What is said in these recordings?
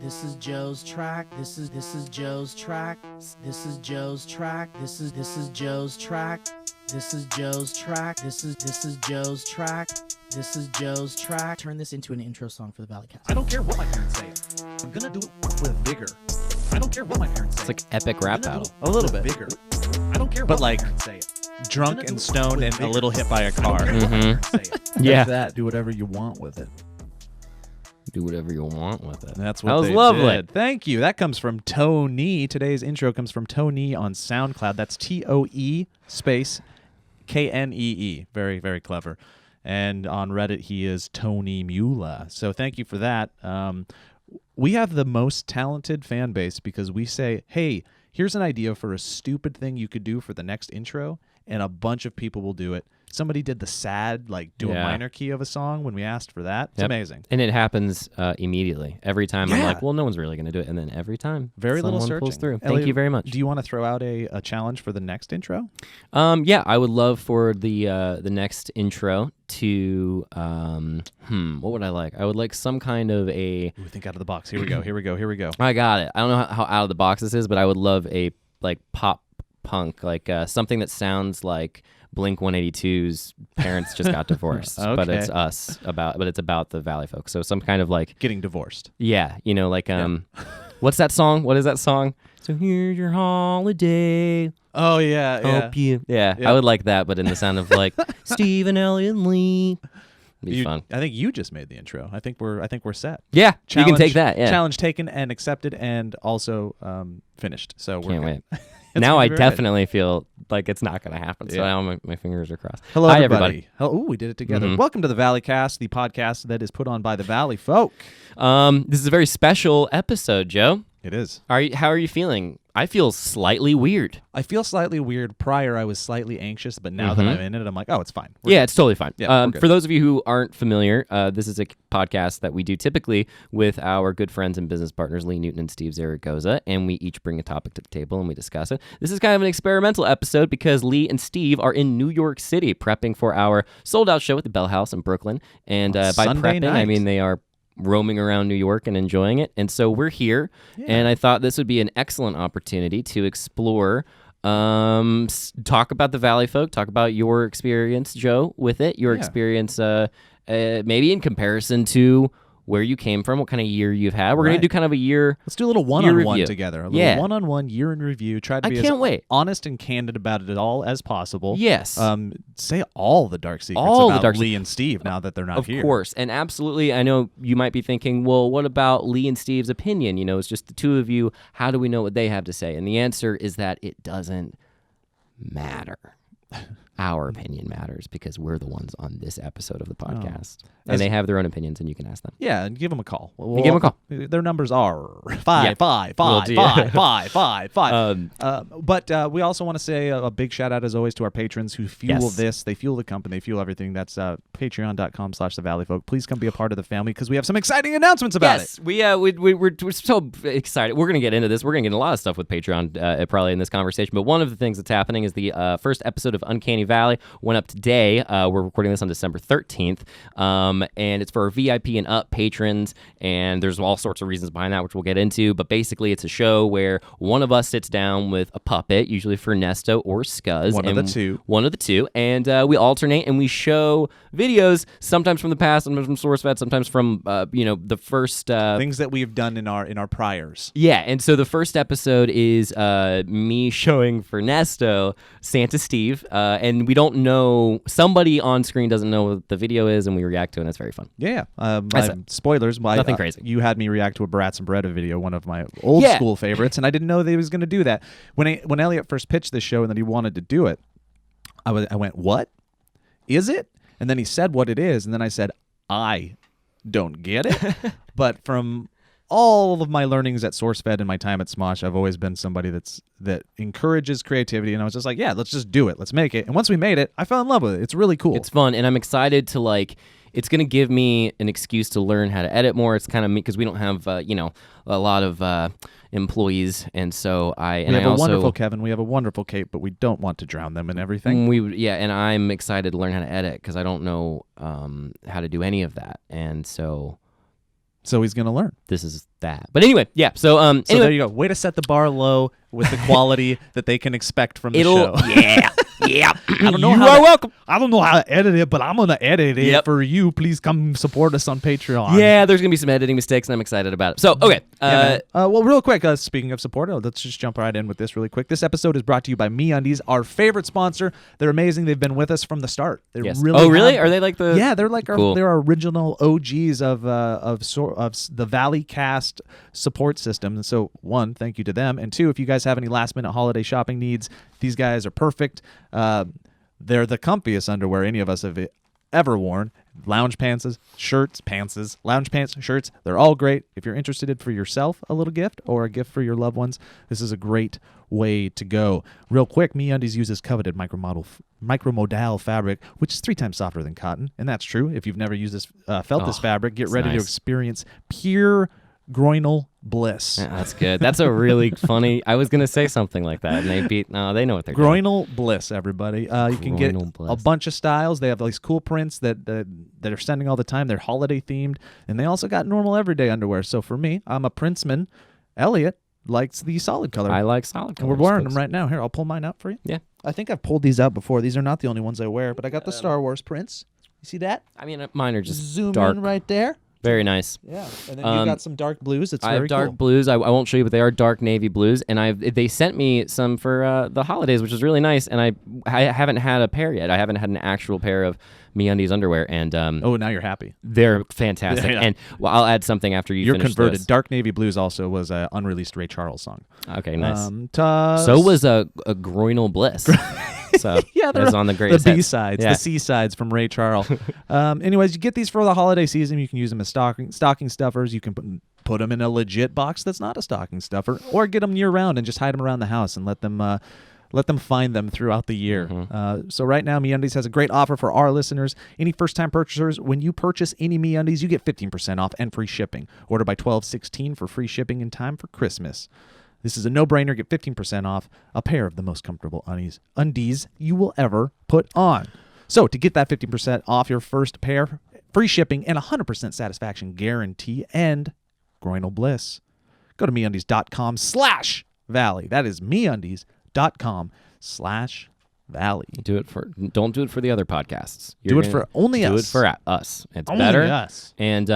This is Joe's track. This is Joe's track. This is Joe's track. This is Joe's track. This is Joe's track. This is Joe's track. This is Joe's track. Turn this into an intro song for the Valleycast. I don't care what my parents say. I'm gonna do it with vigor. I don't care what my parents say. It's like epic rap battle. A little bit. Vigor. I don't care what my parents say. Drunk and stoned and a little hit by a car. Yeah. That. Do whatever you want with it. Do whatever you want with it. That's what that was they lovely. did. Thank you. That comes from Tony. Today's intro comes from Tony on SoundCloud. That's TOE space KNEE. Very, very clever. And on Reddit, he is Tony Mula. So thank you for that. We have the most talented fan base because we say, hey, here's an idea for a stupid thing you could do for the next intro, and a bunch of people will do it. Somebody did the sad, like, do a minor key of a song when we asked for that. It's amazing. And it happens immediately. Every time I'm like, well, no one's really going to do it. And then every time, very little someone pulls searching. through. Elliot, Thank you very much. Do you want to throw out a challenge for the next intro? Yeah, I would love for the next intro to, what would I like? I would like some kind of a... Ooh, think out of the box. Here we go. I got it. I don't know how out of the box this is, but I would love a, like, pop punk, like something that sounds like Blink-182's parents just got divorced, okay. but it's about the Valleyfolk. So some kind of like getting divorced. Yeah, you know, like what's that song? What is that song? So here's your holiday. Oh yeah, Hope you. Yeah, I would like that, but in the sound of like Steve and Elliot Lee. Be fun. I think you just made the intro. I think we're set. Yeah, you can take that. Yeah, challenge taken and accepted, and also finished. So we're can't good. wait. Now I definitely feel like it's not going to happen. So now my fingers are crossed. Hello, Hi, everybody. Hello, we did it together. Welcome to the Valleycast, the podcast that is put on by the Valleyfolk. This is a very special episode, Joe. It is. How are you feeling? I feel slightly weird. I feel slightly weird. Prior, I was slightly anxious, but now that I'm in it, I'm like, oh, it's fine. It's totally fine. Yeah, we're good. For those of you who aren't familiar, this is a podcast that we do typically with our good friends and business partners, Lee Newton and Steve Zaragoza, and we each bring a topic to the table and we discuss it. This is kind of an experimental episode because Lee and Steve are in New York City prepping for our sold-out show at the Bell House in Brooklyn. And by Sunday prepping, night. I mean they are roaming around New York and enjoying it. And so we're here, and I thought this would be an excellent opportunity to explore, talk about the Valleyfolk, talk about your experience, Joe, with it, your experience maybe in comparison to where you came from, what kind of year you've had. We're going to do kind of a year. Let's do a little one-on-one review together. A little one-on-one year in review. Try to be as honest and candid about it all as possible. Yes. Say all the dark secrets about Lee and Steve now that they're not here. Of course. And absolutely, I know you might be thinking, well, what about Lee and Steve's opinion? You know, it's just the two of you. How do we know what they have to say? And the answer is that it doesn't matter. Our opinion matters because we're the ones on this episode of the podcast. And they have their own opinions, and you can ask them. Yeah, and give them a call. Give them a call. Their numbers are 5. But we also want to say a big shout out, as always, to our patrons who fuel this. They fuel the company. They fuel everything. That's patreon.com/thevalleyfolk. Please come be a part of the family because we have some exciting announcements about it. Yes, we're so excited. We're going to get into this. We're going to get into a lot of stuff with Patreon probably in this conversation. But one of the things that's happening is the first episode of Uncanny Valley went up today. We're recording this on December 13th. And it's for our VIP and up patrons, and there's all sorts of reasons behind that, which we'll get into, but basically it's a show where one of us sits down with a puppet, usually for Nesto or Scuzz. One of the two, and we alternate, and we show videos, sometimes from the past, sometimes from SourceFed, sometimes from, the first... things that we've done in our priors. Yeah, and so the first episode is me showing for Nesto Santa Steve, and we don't know, somebody on screen doesn't know what the video is, and we react to it, and it's very fun. Yeah. Spoilers. Nothing crazy. You had me react to a Brats and Bretta video, one of my old school favorites, and I didn't know that he was going to do that. When Elliot first pitched this show and that he wanted to do it, I went, what? Is it? And then he said what it is, and then I said, I don't get it. But from all of my learnings at SourceFed and my time at Smosh, I've always been somebody that encourages creativity, and I was just like, yeah, let's just do it. Let's make it. And once we made it, I fell in love with it. It's really cool. It's fun, and I'm excited to it's going to give me an excuse to learn how to edit more. It's kind of me because we don't have, a lot of employees, and so we have a wonderful Kevin, we have a wonderful Kate, but we don't want to drown them in everything. And I'm excited to learn how to edit because I don't know how to do any of that, and so So he's gonna learn. This is that. But anyway, yeah. So So anyway, there you go. Way to set the bar low with the quality that they can expect from the show. Yeah. Yeah. I don't know you how are to- welcome. I don't know how to edit it, but I'm gonna edit it Yep. for you. Please come support us on Patreon. Yeah, there's gonna be some editing mistakes, and I'm excited about it. So okay, Yeah, man. Well, real quick, speaking of support, let's just jump right in with this really quick. This episode is brought to you by MeUndies, our favorite sponsor. They're amazing. They've been with us from the start. They yes. really Oh, really? have- Are they like the? Yeah, they're like Cool. they're our original OGs of the Valleycast support system. And so, one, thank you to them, and two, if you guys have any last minute holiday shopping needs, these guys are perfect. They're the comfiest underwear any of us have ever worn. Lounge pants, shirts, lounge pants, shirts. They're all great. If you're interested for yourself, a little gift or a gift for your loved ones, this is a great way to go. Real quick, MeUndies uses coveted micromodal fabric, which is 3 times softer than cotton, and that's true. If you've never used this, felt this fabric, get ready to nice. experience pure groinal bliss. Yeah, that's good. That's a really funny. I was gonna say something like that, and they know what they're doing. Groinal bliss, everybody. You can get Groinal a bliss. bunch of styles. They have these cool prints that are sending all the time. They're holiday themed, and they also got normal everyday underwear. So for me, I'm a Princeman. Elliot likes the solid color. I like solid and colors. we're wearing them folks. right now. Here, I'll pull mine out for you. Yeah. I think I've pulled these out before. These are not the only ones I wear, but I got the Star Wars prints. You see that? I mean, mine are just Zoom dark. in right there. Very nice. Yeah, and then you got some dark blues. It's I very have dark cool. blues. I won't show you, but they are dark navy blues, and they sent me some for the holidays, which is really nice. And I haven't had a pair yet. I haven't had an actual pair of MeUndies underwear, and Oh, now you're happy. they're fantastic. Yeah. And well, I'll add something after you You're finish converted. this. Dark navy blues also was an unreleased Ray Charles song. Okay, nice. So So was a groinal bliss. So yeah, that's on the the greatest hits. B-sides, Yeah. the C-sides from Ray Charles. Anyways, you get these for the holiday season. You can use them as stocking stuffers. You can put them in a legit box that's not a stocking stuffer, or get them year-round and just hide them around the house and let them find them throughout the year. So right now, MeUndies has a great offer for our listeners. Any first-time purchasers, when you purchase any MeUndies, you get 15% off and free shipping. Order by 12/16 for free shipping in time for Christmas. This is a no-brainer. Get 15% off a pair of the most comfortable undies you will ever put on. So to get that 15% off your first pair, free shipping, and 100% satisfaction guarantee, and groinal bliss, go to MeUndies.com/Valley. That is MeUndies.com/Valley. Don't do it for the other podcasts. Do it for only do us. it for us. It's Only better. us. And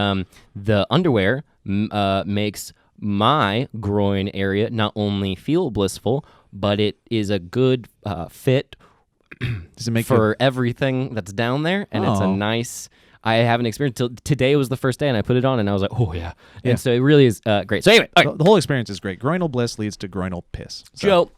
the underwear makes my groin area not only feel blissful, but it is a good fit Does it make for everything that's down there, and it's a Oh. nice. I haven't experienced till today was the first day, and I put it on, and I was like, oh yeah. Yeah. And so it really is great. So anyway, all right, the whole experience is great. Groinal bliss leads to groinal piss. So, Joe,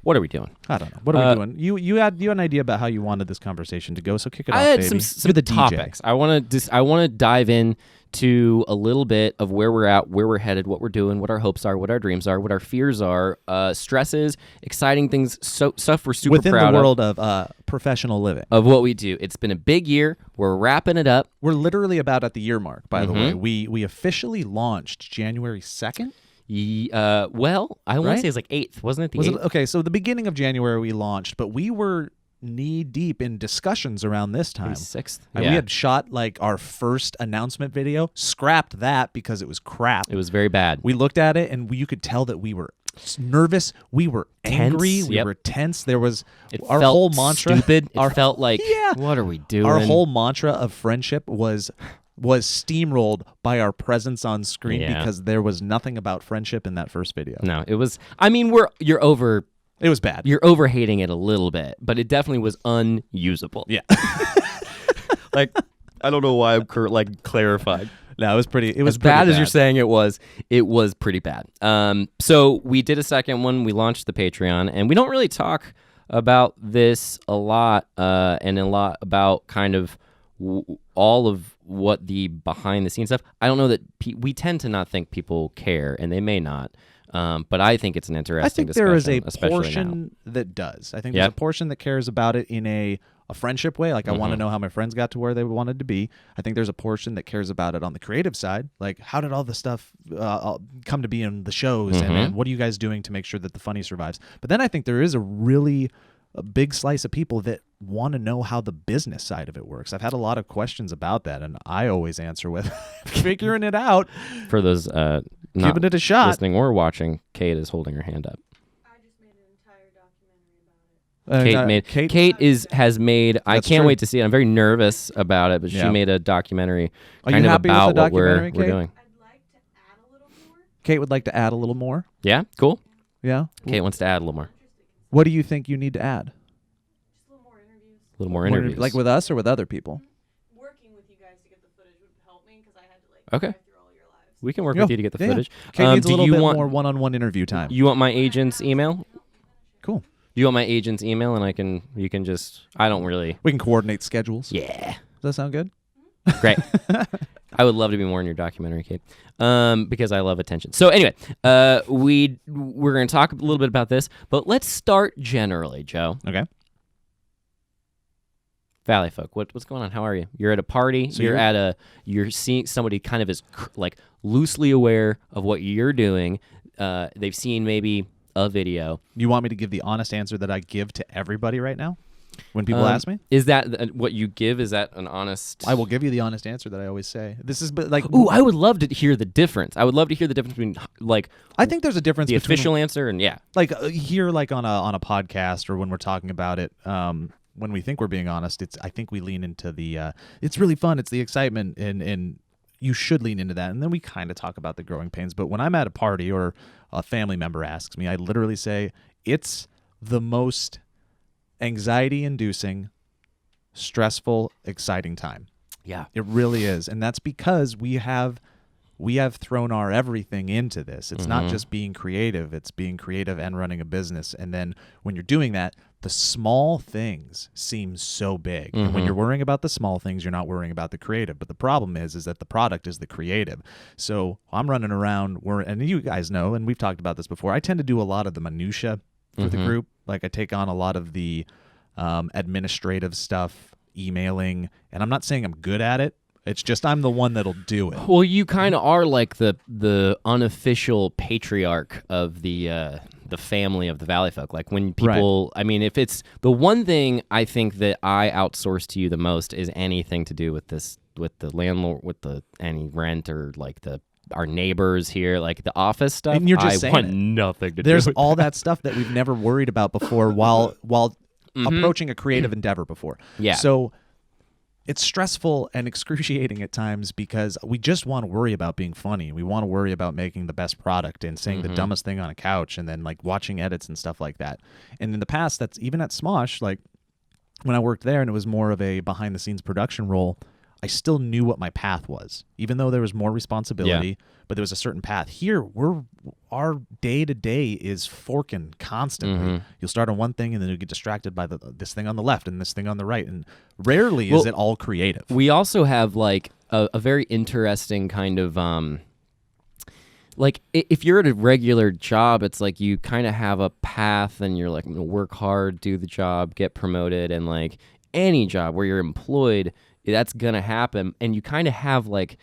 what are we doing? I don't know. What are we doing? You had an idea about how you wanted this conversation to go, so kick it off, I had baby. some You're the DJ. topics. I want to dive in to a little bit of where we're at, where we're headed, what we're doing, what our hopes are, what our dreams are, what our fears are, stresses, exciting things, stuff we're super Within proud the world of professional living. of what we do. It's been a big year. We're wrapping it up. We're literally about at the year mark, by the Mm-hmm. way. We officially launched January 2nd. Well, I want Right? to say it's like 8th, wasn't it? The Was 8th? it? Okay, so the beginning of January we launched, but we were knee deep in discussions around this time. 6th. And we had shot like our first announcement video, scrapped that because it was crap. It was very bad. We looked at it and you could tell that we were nervous, we were angry, Tense, we yep. were tense. There was It our felt whole mantra. stupid. It our, felt like, Yeah. what are we doing? our whole mantra of friendship was steamrolled by our presence on screen Yeah. because there was nothing about friendship in that first video. No, it was. I mean, It was bad. you're over hating it a little bit, but it definitely was unusable. Yeah. Like, I don't know why I'm clarified. No, it was pretty. It was As bad pretty as you're saying it was pretty bad. So we did a second one. We launched the Patreon, and we don't really talk about this a lot, and a lot about kind of all of what the behind the scenes stuff. I don't know that we tend to not think people care, and they may not. But I think it's an interesting I think discussion. there is a especially now. portion that does. I think Yep. there's a portion that cares about it in a friendship way. Like, I want to know how my friends got to where they wanted to be. I think there's a portion that cares about it on the creative side. Like, how did all this stuff come to be in the shows? And what are you guys doing to make sure that the funny survives? But then I think there is a really a big slice of people that want to know how the business side of it works. I've had a lot of questions about that, and I always answer with figuring it out. For those not Giving it a shot. listening or watching, Kate is holding her hand up. I just made an entire documentary about it. Kate has made. I That's can't true. wait to see it. I'm very nervous about it, but she Yeah. made a documentary Are kind you of happy with the about what we're documentary, Kate? doing. I'd like to add a little more. Kate would like to add a little more. Yeah, cool. Yeah. Kate wants to add a little more. What do you think you need to add? Just a little more interviews. A little more interviews. Like with us or with other people? Working with you guys to get the footage would help me because I had to like Okay. drive through all your lives. We can work Yeah. with you to get the Yeah. footage. Kate needs a do little you bit want more one-on-one interview time. you want my agent's email? Cool. Do you want my agent's email, and you can just. I don't really. We can coordinate schedules. Yeah. Does that sound good? Great. I would love to be more in your documentary, Kate, because I love attention. So anyway, we're going to talk a little bit about this, but let's start generally, Joe. Okay. Valleyfolk, what's going on? How are you? You're at a party. So you're seeing somebody kind of is like loosely aware of what you're doing. They've seen maybe a video. You want me to give the honest answer that I give to everybody right now when people ask me? Is that what you give? Is that an honest? I will give you the honest answer that I always say. This is like Ooh, I would love to hear the difference. I would love to hear the difference between like I think there's a difference the between official answer and like here like on a podcast or when we're talking about it when we think we're being honest, I think we lean into the it's really fun, it's the excitement and you should lean into that. And then we kind of talk about the growing pains, but when I'm at a party or a family member asks me, I literally say it's the most anxiety inducing, stressful, exciting time. Yeah. It really is. And that's because we have thrown our everything into this. It's not just being creative, it's being creative and running a business. And then when you're doing that, the small things seem so big. And when you're worrying about the small things, you're not worrying about the creative. But the problem is that the product is the creative. So I'm running around, and you guys know, and we've talked about this before, I tend to do a lot of the minutia for the group. Like I take on a lot of the administrative stuff, emailing, and I'm not saying I'm good at it. It's just I'm the one that'll do it. Well, you kind of are like the unofficial patriarch of the family of the Valleyfolk. Like when people, I mean, if it's the one thing I think that I outsource to you the most is anything to do with this, with the landlord, with any rent or like our neighbors here, like the office stuff. And you're just saying want it. nothing to do There's with all that stuff that we've never worried about before while approaching a creative endeavor before. Yeah. So it's stressful and excruciating at times because we just want to worry about being funny. We want to worry about making the best product and saying the dumbest thing on a couch and then like watching edits and stuff like that. And in the past, that's even at Smosh, like when I worked there and it was more of a behind the scenes production role, I still knew what my path was, even though there was more responsibility, but there was a certain path. Here, our day-to-day is forking constantly. You'll start on one thing, and then you'll get distracted by this thing on the left and this thing on the right, and rarely is it all creative. We also have like a very interesting kind of like if you're at a regular job, it's like you kind of have a path, and you're like, I'm gonna work hard, do the job, get promoted, and like any job where you're employed, that's gonna happen, and you kind of have like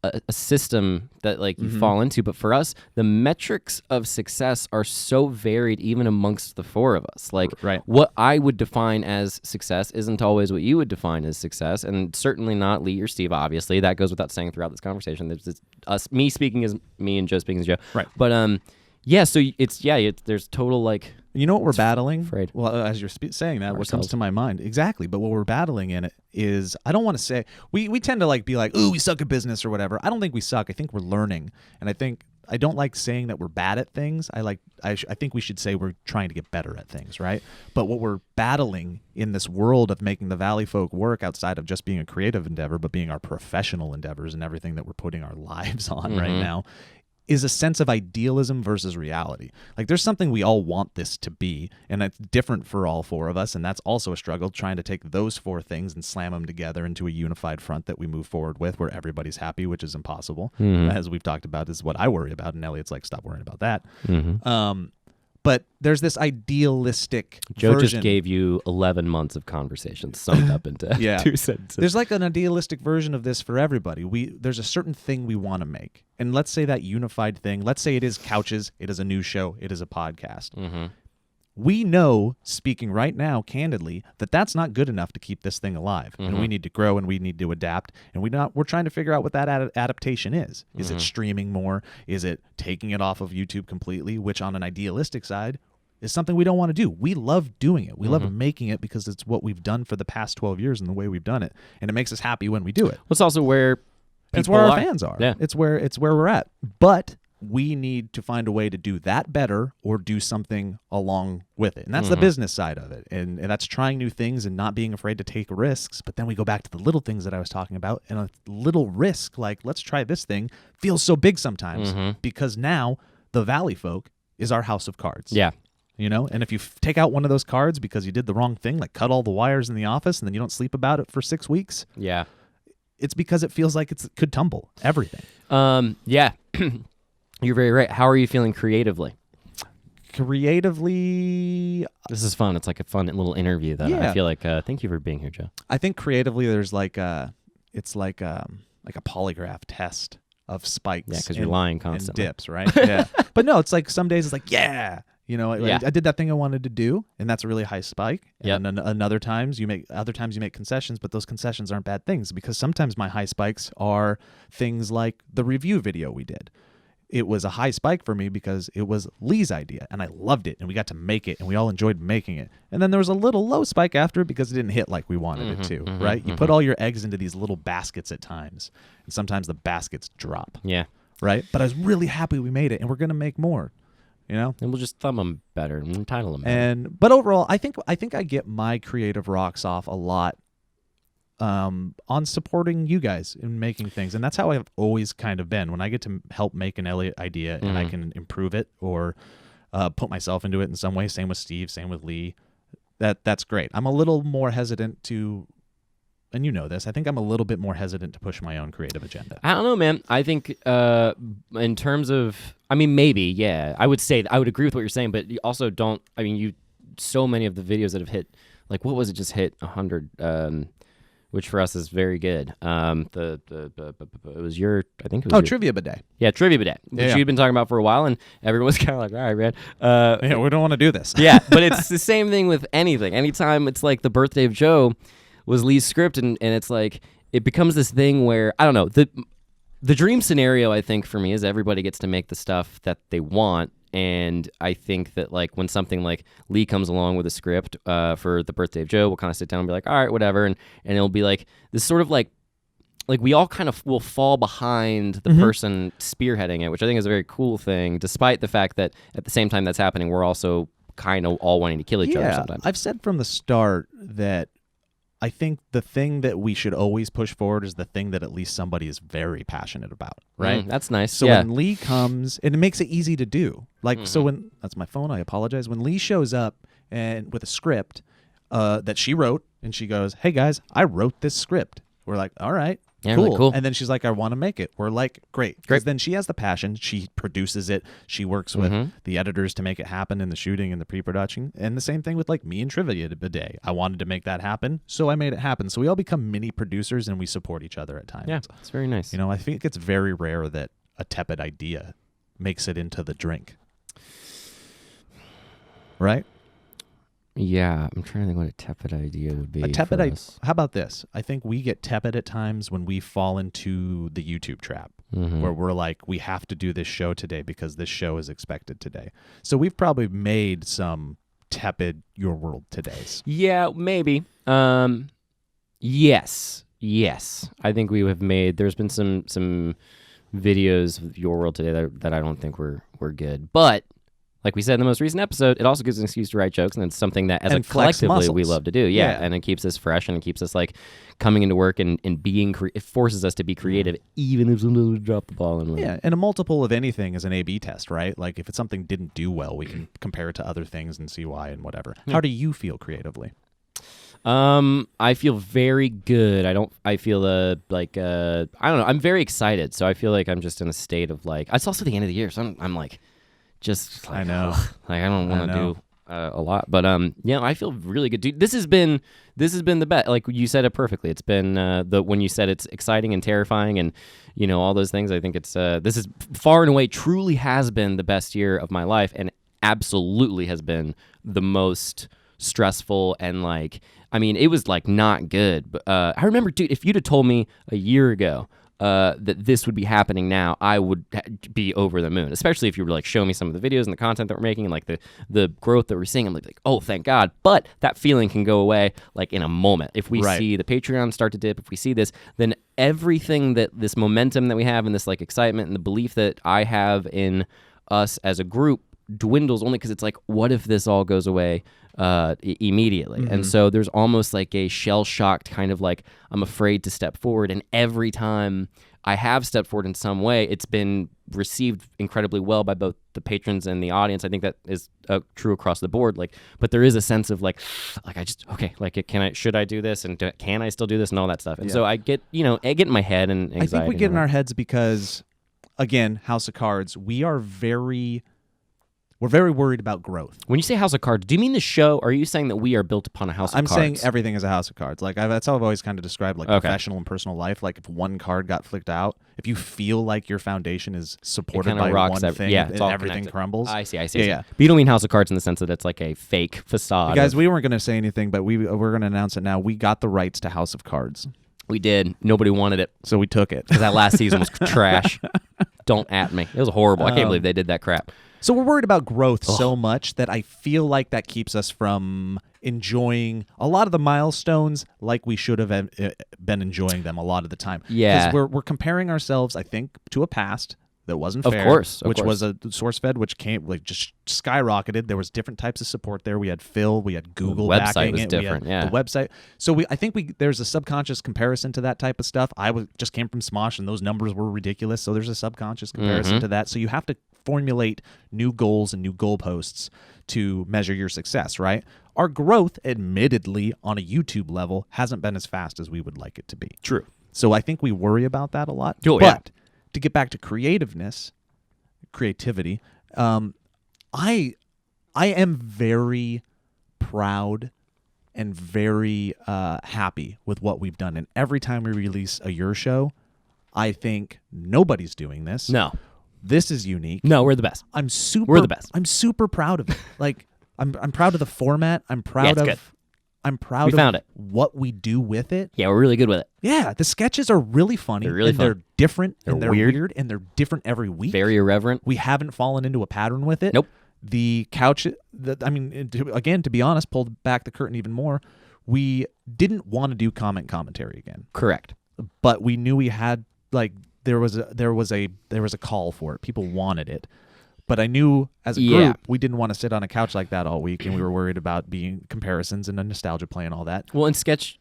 a system that like you fall into. But for us, the metrics of success are so varied even amongst the four of us. Like what I would define as success isn't always what you would define as success, and certainly not Lee or Steve, obviously. That goes without saying throughout this conversation. There's me speaking as me and Joe speaking as Joe. Right. But yeah, so there's total like. You know what we're battling? Afraid. Well, as you're saying that, what comes Ourselves. to my mind exactly. But what we're battling in it is, I don't want to say we tend to like be like, ooh, we suck at business or whatever. I don't think we suck. I think we're learning, and I don't like saying that we're bad at things. I think we should say we're trying to get better at things, right? But what we're battling in this world of making the Valleyfolk work outside of just being a creative endeavor, but being our professional endeavors and everything that we're putting our lives on right now, is a sense of idealism versus reality. Like there's something we all want this to be, and it's different for all four of us, and that's also a struggle, trying to take those four things and slam them together into a unified front that we move forward with where everybody's happy, which is impossible. As we've talked about, is what I worry about, and Elliot's like, stop worrying about that. But there's this idealistic Joe version. just gave you 11 months of conversation summed up into 2 sentences. There's like an idealistic version of this for everybody. There's a certain thing we want to make. And let's say that unified thing, let's say it is couches, it is a news show, it is a podcast. we know, speaking right now, candidly, that that's not good enough to keep this thing alive. And we need to grow and we need to adapt. And we're trying to figure out what that adaptation is. Is it streaming more? Is it taking it off of YouTube completely, which on an idealistic side is something we don't want to do. We love doing it. We love making it because it's what we've done for the past 12 years and the way we've done it. And it makes us happy when we do it. It's also where It's where our are. fans are. Yeah. It's where we're at. But we need to find a way to do that better or do something along with it. And that's the business side of it. And that's trying new things and not being afraid to take risks. But then we go back to the little things that I was talking about. And a little risk, like let's try this thing, feels so big sometimes because now the Valleyfolk is our house of cards. Yeah. You know, and if you take out one of those cards because you did the wrong thing, like cut all the wires in the office and then you don't sleep about it for 6 weeks, Yeah. it's because it feels like it could tumble everything. Yeah. You're very right. How are you feeling creatively? Creatively, This is fun. It's like a fun little interview that Yeah. I feel like. Thank you for being here, Joe. I think creatively there's it's like a polygraph test of spikes. Yeah, 'cause you're lying constantly. And dips, right? Yeah. But no, it's like some days it's like, yeah. You know, Yeah. I did that thing I wanted to do, and that's a really high spike. Yep. And other times you make concessions, but those concessions aren't bad things because sometimes my high spikes are things like the review video we did. It was a high spike for me because it was Lee's idea, and I loved it, and we got to make it, and we all enjoyed making it. And then there was a little low spike after it because it didn't hit like we wanted it to, right? You put all your eggs into these little baskets at times, and sometimes the baskets drop, Yeah. right? But I was really happy we made it, and we're going to make more. You know, And we'll just thumb them better and title them better. but overall, I think I get my creative rocks off a lot on supporting you guys in making things, and that's how I've always kind of been. When I get to help make an Elliot idea and I can improve it or put myself into it in some way. Same with Steve, same with Lee. That's great. I'm a little more hesitant to, and you know this, I think I'm a little bit more hesitant to push my own creative agenda. I don't know, man. I think in terms of, I mean, maybe, yeah. I would say, I would agree with what you're saying, but you also don't, I mean, so many of the videos that have hit, like, what was it, just hit 100, which for us is very good. It was your, I think it was your, Trivia Bidet. Yeah, Trivia Bidet, which Yeah. you'd been talking about for a while, and everyone was kind of like, all right, man. Yeah, we don't want to do this. Yeah, but it's the same thing with anything. Anytime it's like the birthday of Joe was Lee's script, and it's like it becomes this thing where I don't know, the dream scenario I think for me is everybody gets to make the stuff that they want, and I think that like when something like Lee comes along with a script for the birthday of Joe, we'll kind of sit down and be like, all right, whatever, and it'll be like this sort of like we all kind of will fall behind the person spearheading it, which I think is a very cool thing, despite the fact that at the same time that's happening, we're also kind of all wanting to kill each other sometimes. I've said from the start that I think the thing that we should always push forward is the thing that at least somebody is very passionate about, right? That's nice. So yeah. when Lee comes, and it makes it easy to do. Like, so when, that's my phone, I apologize. When Lee shows up and with a script that she wrote, and she goes, hey guys, I wrote this script. We're like, all right. Yeah, cool. really cool. And then she's like, I want to make it. We're like, great. Because then she has the passion. She produces it. She works with the editors to make it happen in the shooting and the pre-production. And the same thing with like me and Trivia Bidet. I wanted to make that happen, so I made it happen. So we all become mini producers and we support each other at times. Yeah, it's very nice. You know, I think it's very rare that a tepid idea makes it into the drink. Right? Yeah, I'm trying to think what a tepid idea would be. A tepid for idea. us. How about this? I think we get tepid at times when we fall into the YouTube trap, where we're like, we have to do this show today because this show is expected today. So we've probably made some tepid Your World Todays. Yeah, maybe. Yes. I think we have made. There's been some videos of Your World Today that I don't think were good, but. Like we said in the most recent episode, it also gives an excuse to write jokes, and it's something that, as And a flex collectively, we muscles. love to do. Yeah, and it keeps us fresh, and it keeps us like coming into work and being. It forces us to be creative, even if sometimes we drop the ball. And Yeah, and a multiple of anything is an A/B test, right? Like if it's something didn't do well, we can compare it to other things and see why and whatever. How do you feel creatively? I feel very good. I feel like I don't know. I'm very excited, so I feel like I'm just in a state of like. It's also the end of the year, so I'm like. Just like, I know. Like I don't want to know. do a lot, but yeah, I feel really good. Dude, this has been the best. Like you said it perfectly. It's been when you said it's exciting and terrifying and all those things. I think it's this is far and away truly has been the best year of my life, and absolutely has been the most stressful and like, I mean, it was like not good. But I remember, dude, if you'd have told me a year ago that this would be happening now, I would be over the moon. Especially if you were like showing me some of the videos and the content that we're making and like the growth that we're seeing. I'm like, oh, thank God. But that feeling can go away like in a moment. If we see the Patreon start to dip, if we see this, then everything that this momentum that we have and this like excitement and the belief that I have in us as a group dwindles only because it's like, what if this all goes away immediately? And so there's almost like a shell-shocked kind of like, I'm afraid to step forward. And every time I have stepped forward in some way, it's been received incredibly well by both the patrons and the audience. I think that is true across the board. Like, but there is a sense of like I just, okay, like, should I do this? And can I still do this and all that stuff? And so I get, I get in my head and anxiety. I think we get in our heads because, again, House of Cards, we're very worried about growth. When you say House of Cards, do you mean the show? Or are you saying that we are built upon a house of I'm cards? saying everything is a house of cards. Like that's how I've always kind of described like professional and personal life. Like if one card got flicked out, if you feel like your foundation is supported by one thing, it's all everything connected. crumbles. I see. Yeah. But you don't mean House of Cards in the sense that it's like a fake facade. Guys, we weren't going to say anything, but we're going to announce it now. We got the rights to House of Cards. We did. Nobody wanted it. So we took it. Because that last season was trash. Don't at me. It was horrible. I can't believe they did that crap. So we're worried about growth so much that I feel like that keeps us from enjoying a lot of the milestones like we should have been enjoying them a lot of the time. Yeah. Because we're comparing ourselves, I think, to a past that wasn't fair. Of course. Was a SourceFed, which came like just skyrocketed. There was different types of support there. We had Phil, we had Google website backing was it. different, we had the website. So I think there's a subconscious comparison to that type of stuff. Just came from Smosh, and those numbers were ridiculous. So there's a subconscious comparison to that. So you have to formulate new goals and new goalposts to measure your success, right? Our growth, admittedly, on a YouTube level, hasn't been as fast as we would like it to be. True. So I think we worry about that a lot. Oh, but to get back to creativity, I am very proud and very happy with what we've done. And every time we release a Your Show, I think nobody's doing this. No. This is unique. No, we're the best. We're the best. I'm super proud of it. Like I'm proud of the format. I'm proud good. I'm proud of what we do with it. Yeah, we're really good with it. Yeah, the sketches are really funny. They're really fun. They're different. And They're they're weird. and they're different every week. Very irreverent. We haven't fallen into a pattern with it. Nope. The couch, to be honest, pulled back the curtain even more. We didn't want to do commentary again, Correct. but we knew we had there was a call for it. People wanted it. But I knew as a group we didn't want to sit on a couch like that all week, and we were worried about being comparisons and a nostalgia play and all that. Well, and sketch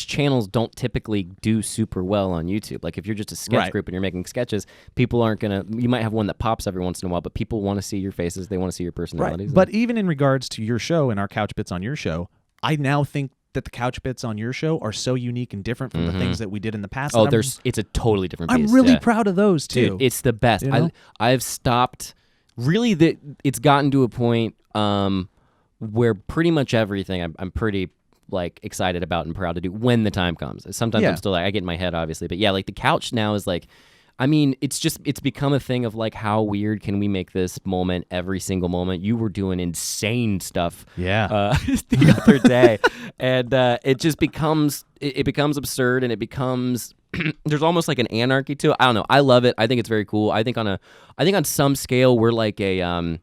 channels don't typically do super well on YouTube. Like if you're just a sketch group and you're making sketches, people aren't gonna. You might have one that pops every once in a while, but people want to see your faces. They want to see your personalities. Right. But even in regards to your show and our couch bits on your show, I now think that the couch bits on your show are so unique and different from the things that we did in the past. Oh, it's a totally different piece. I'm really proud of those too. Dude, it's the best. You know? I've stopped. Really, it's gotten to a point where pretty much everything I'm pretty like excited about and proud to do when the time comes. Sometimes I'm still like, I get in my head obviously, but yeah, like the couch now is like, I mean, it's become a thing of like, how weird can we make this moment every single moment? You were doing insane stuff the other day, and it just becomes absurd, and it becomes there's almost like an anarchy to it. I don't know. I love it. I think it's very cool. I think on some scale we're like a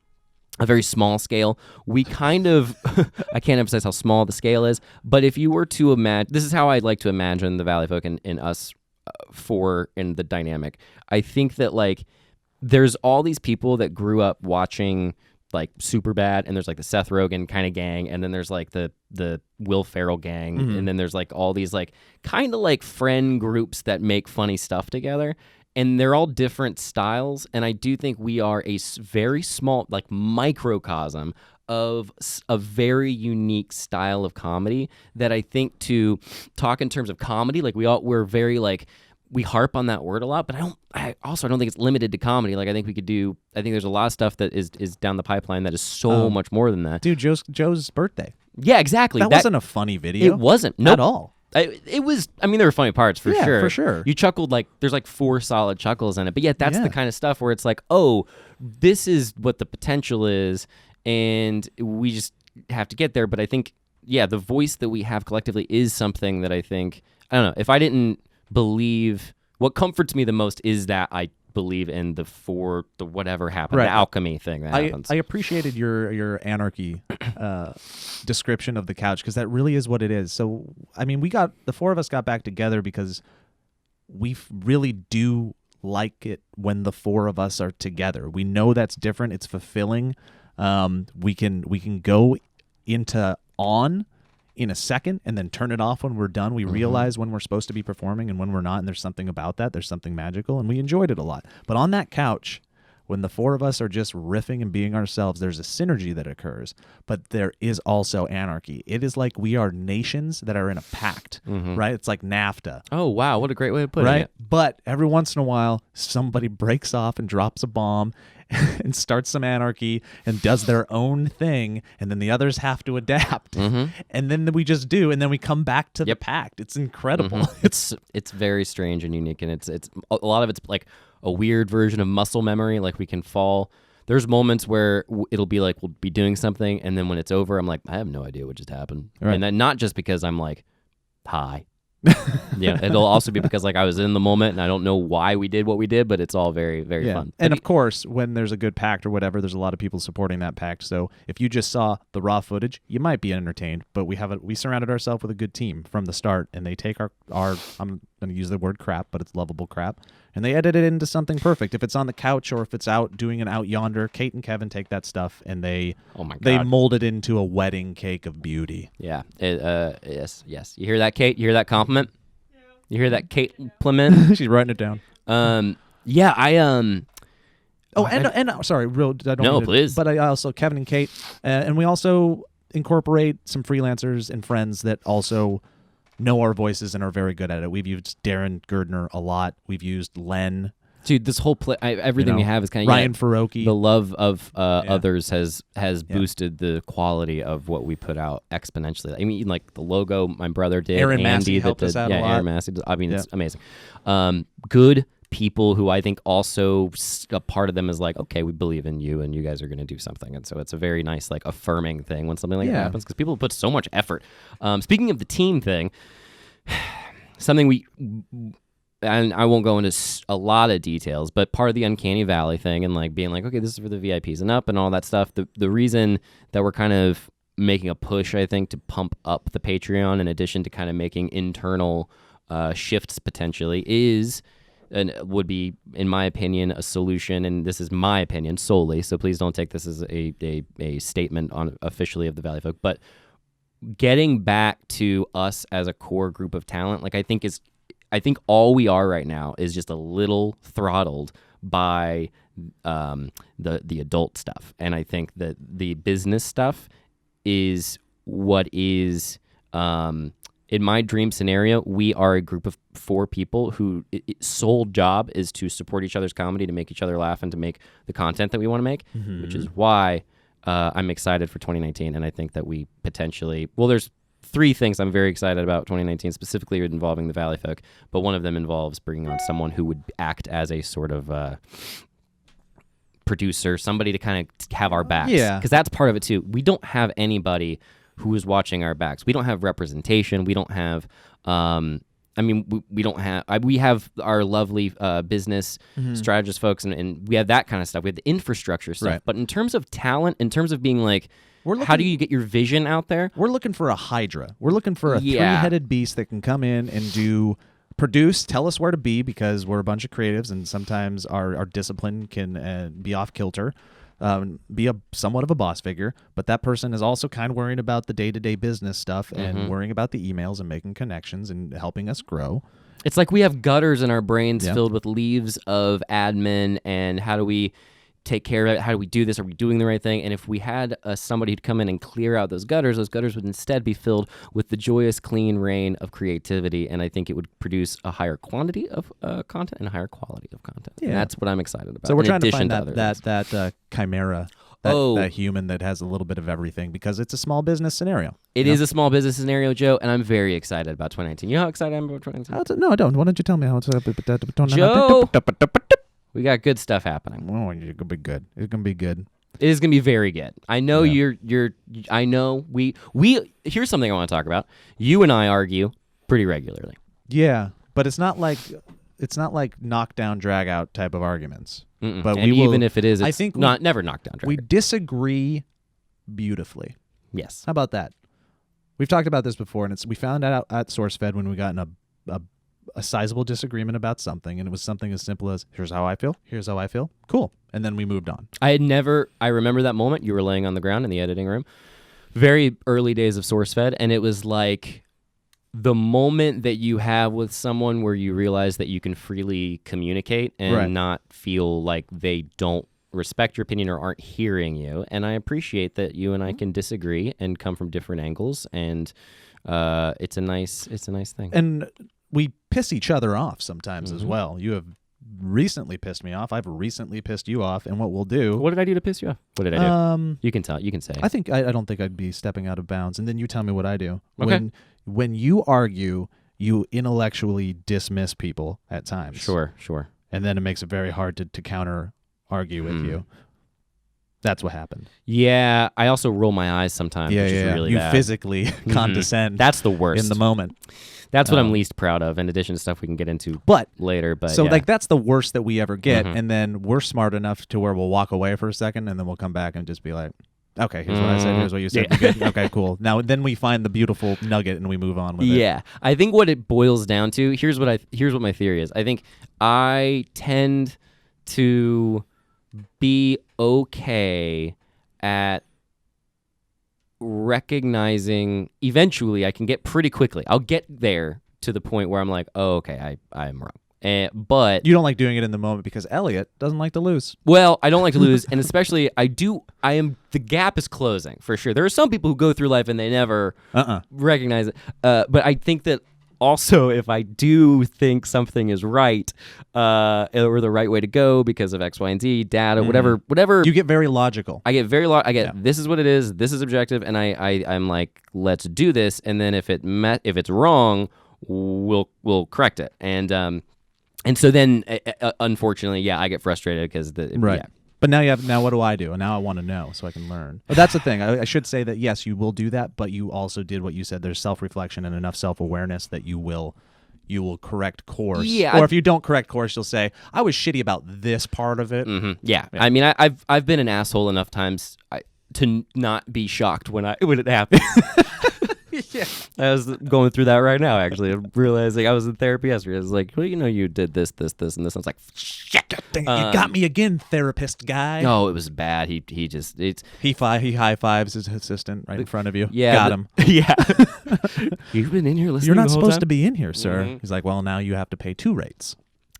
very small scale. We kind of I can't emphasize how small the scale is, but if you were to imagine, this is how I like to imagine the Valleyfolk and us in the dynamic. I think that like there's all these people that grew up watching like Superbad, and there's like the Seth Rogen kind of gang, and then there's like the Will Ferrell gang, and then there's like all these like kind of like friend groups that make funny stuff together, and they're all different styles. And I do think we are a very small like microcosm of a very unique style of comedy that I think, to talk in terms of comedy, like we're very like, we harp on that word a lot, but I also don't think it's limited to comedy. Like I think there's a lot of stuff that is down the pipeline that is so much more than that. Dude, Joe's birthday. Yeah, exactly. That wasn't a funny video. It wasn't. At all. It was. I mean, there were funny parts for Yeah, sure. for sure. You chuckled like there's like 4 solid chuckles in it, but yet that's Yeah. the kind of stuff where it's like, oh, this is what the potential is, and we just have to get there. But I think, yeah, the voice that we have collectively is something that I think, I don't know. If I didn't believe, what comforts me the most is that I believe in the whatever happened, Right. the alchemy thing that happens. I appreciated your anarchy description of the couch, because that really is what it is. So I mean, the 4 of us got back together because we really do like it when the 4 of us are together. We know that's different. It's fulfilling. We can go into on in a second and then turn it off when we're done. We realize when we're supposed to be performing and when we're not, and there's something about that. There's something magical, and we enjoyed it a lot. But on that couch, when the 4 of us are just riffing and being ourselves, there's a synergy that occurs, but there is also anarchy. It is like we are nations that are in a pact, right? It's like NAFTA. Oh, wow. What a great way of putting Right? it. But every once in a while, somebody breaks off and drops a bomb and starts some anarchy and does their own thing, and then the others have to adapt. And then we just do, and then we come back to the pact. It's incredible. It's very strange and unique, and it's a lot of it's like a weird version of muscle memory. Like we can fall. There's moments where it'll be like we'll be doing something, and then when it's over, I'm like, I have no idea what just happened. Right. And then not just because I'm like high. Yeah, it'll also be because like I was in the moment and I don't know why we did what we did, but it's all very, very fun. And of course, when there's a good pact or whatever, there's a lot of people supporting that pact. So if you just saw the raw footage, you might be entertained. But we surrounded ourselves with a good team from the start, and they take our I'm going to use the word crap, but it's lovable crap, and they edit it into something perfect. If it's on the couch or if it's out doing an out yonder, Kate and Kevin take that stuff and they mold it into a wedding cake of beauty. Yeah. Yes. You hear that, Kate? You hear that compliment? You hear that, Kate Clement? She's writing it down. Yeah, I Sorry, real. I don't No, mean to- please. But I also Kevin and Kate, and we also incorporate some freelancers and friends that also know our voices and are very good at it. We've used Darren Girdner a lot. We've used Len. Dude, this whole everything we have is kind of Ryan Faroki. The love of others has boosted the quality of what we put out exponentially. I mean, like the logo, my brother did. Aaron Andy Massey helped that us did, out a lot. Aaron Massey. I mean, it's amazing. Good people who I think also a part of them is like, okay, we believe in you and you guys are going to do something. And so it's a very nice, like, affirming thing when something like that happens because people put so much effort. Speaking of the team thing, something and I won't go into a lot of details, but part of the Uncanny Valley thing and like being like, okay, this is for the VIPs and up and all that stuff. The reason that we're kind of making a push, I think, to pump up the Patreon in addition to kind of making internal shifts potentially is and would be, in my opinion, a solution. And this is my opinion solely, so please don't take this as a statement on officially of the Valleyfolk, but getting back to us as a core group of talent, like I think all we are right now is just a little throttled by the adult stuff, and I think that the business stuff is what is in my dream scenario. We are a group of 4 people who sole job is to support each other's comedy, to make each other laugh, and to make the content that we want to make, which is why I'm excited for 2019, and I think that we potentially there's 3 things I'm very excited about 2019, specifically involving the Valleyfolk, but one of them involves bringing on someone who would act as a sort of producer, somebody to kind of have our backs. Yeah. Because that's part of it too. We don't have anybody who is watching our backs. We don't have representation. We don't have, we don't have, we have our lovely business strategist folks, and we have that kind of stuff. We have the infrastructure stuff. Right. But in terms of talent, in terms of being like, how do you get your vision out there? We're looking for a Hydra. We're looking for a 3-headed beast that can come in and produce, tell us where to be, because we're a bunch of creatives and sometimes our discipline can be off kilter, be somewhat of a boss figure, but that person is also kind of worrying about the day-to-day business stuff and worrying about the emails and making connections and helping us grow. It's like we have gutters in our brains filled with leaves of admin and how do we take care of it? How do we do this? Are we doing the right thing? And if we had somebody who'd come in and clear out those gutters would instead be filled with the joyous, clean rain of creativity. And I think it would produce a higher quantity of content and a higher quality of content. Yeah. And that's what I'm excited about. So we're trying to addition find to that chimera. that human that has a little bit of everything, because it's a small business scenario. It is a small business scenario, Joe, and I'm very excited about 2019. You know how excited I am about 2019? No, I don't. Why don't you tell me how it's Joe, we got good stuff happening. Oh, it's gonna be good. It's gonna be good. It is gonna be very good. I know I know we. Here's something I want to talk about. You and I argue pretty regularly. Yeah, but it's not like knockdown, drag out type of arguments. But and even if it is, it's I think never knockdown. We disagree beautifully. Yes. How about that? We've talked about this before, and we found out at SourceFed when we got in a sizable disagreement about something, and it was something as simple as, here's how I feel, here's how I feel, cool. And then we moved on. I remember that moment you were laying on the ground in the editing room, very early days of SourceFed, and it was like the moment that you have with someone where you realize that you can freely communicate and not feel like they don't respect your opinion or aren't hearing you. And I appreciate that you and I can disagree and come from different angles, and it's a nice thing. And we piss each other off sometimes as well. You have recently pissed me off. I've recently pissed you off, and what we'll do... What did I do to piss you off? What did I do? You can say. I don't think I'd be stepping out of bounds, and then you tell me what I do. Okay. When you argue, you intellectually dismiss people at times. Sure. And then it makes it very hard to counter argue with you. That's what happened. Yeah, I also roll my eyes sometimes, which is really you bad. physically condescend. That's the worst. In the moment. That's what I'm least proud of, in addition to stuff we can get into later. But so that's the worst that we ever get, and then we're smart enough to where we'll walk away for a second, and then we'll come back and just be like, okay, here's what I said, here's what you said. Good. Okay, cool. Now then we find the beautiful nugget and we move on with it. Yeah. I think what it boils down to, here's what my theory is. I think I tend to be okay at recognizing, eventually I can get pretty quickly. I'll get there to the point where I'm like, oh, okay, I'm wrong. But you don't like doing it in the moment because Elliot doesn't like to lose. Well, I don't like to lose, and especially the gap is closing for sure. There are some people who go through life and they never recognize it. But I think that also, if I do think something is right, or the right way to go because of X, Y, and Z, data, whatever. You get very logical. I get this is what it is. This is objective, and I'm like, let's do this. And then if it's wrong, we'll correct it. And so then, unfortunately, I get frustrated because Yeah. But now what do I do? And now I want to know so I can learn. But that's the thing. I should say that, yes, you will do that, but you also did what you said. There's self-reflection and enough self-awareness that you will correct course. Yeah. Or if you don't correct course, you'll say, I was shitty about this part of it. Mm-hmm. Yeah. I mean, I've been an asshole enough times to not be shocked when it happens. Yeah, I was going through that right now. Actually, I'm realizing I was in therapy yesterday. I was like, well, you did this, and this. And I was like, shit, you got me again, therapist guy. No, it was bad. He high fives his assistant right in front of you. Yeah, got him. Yeah, you've been in here listening. You're not the whole supposed time? to be in here, sir. Mm-hmm. He's like, well, now you have to pay 2 rates.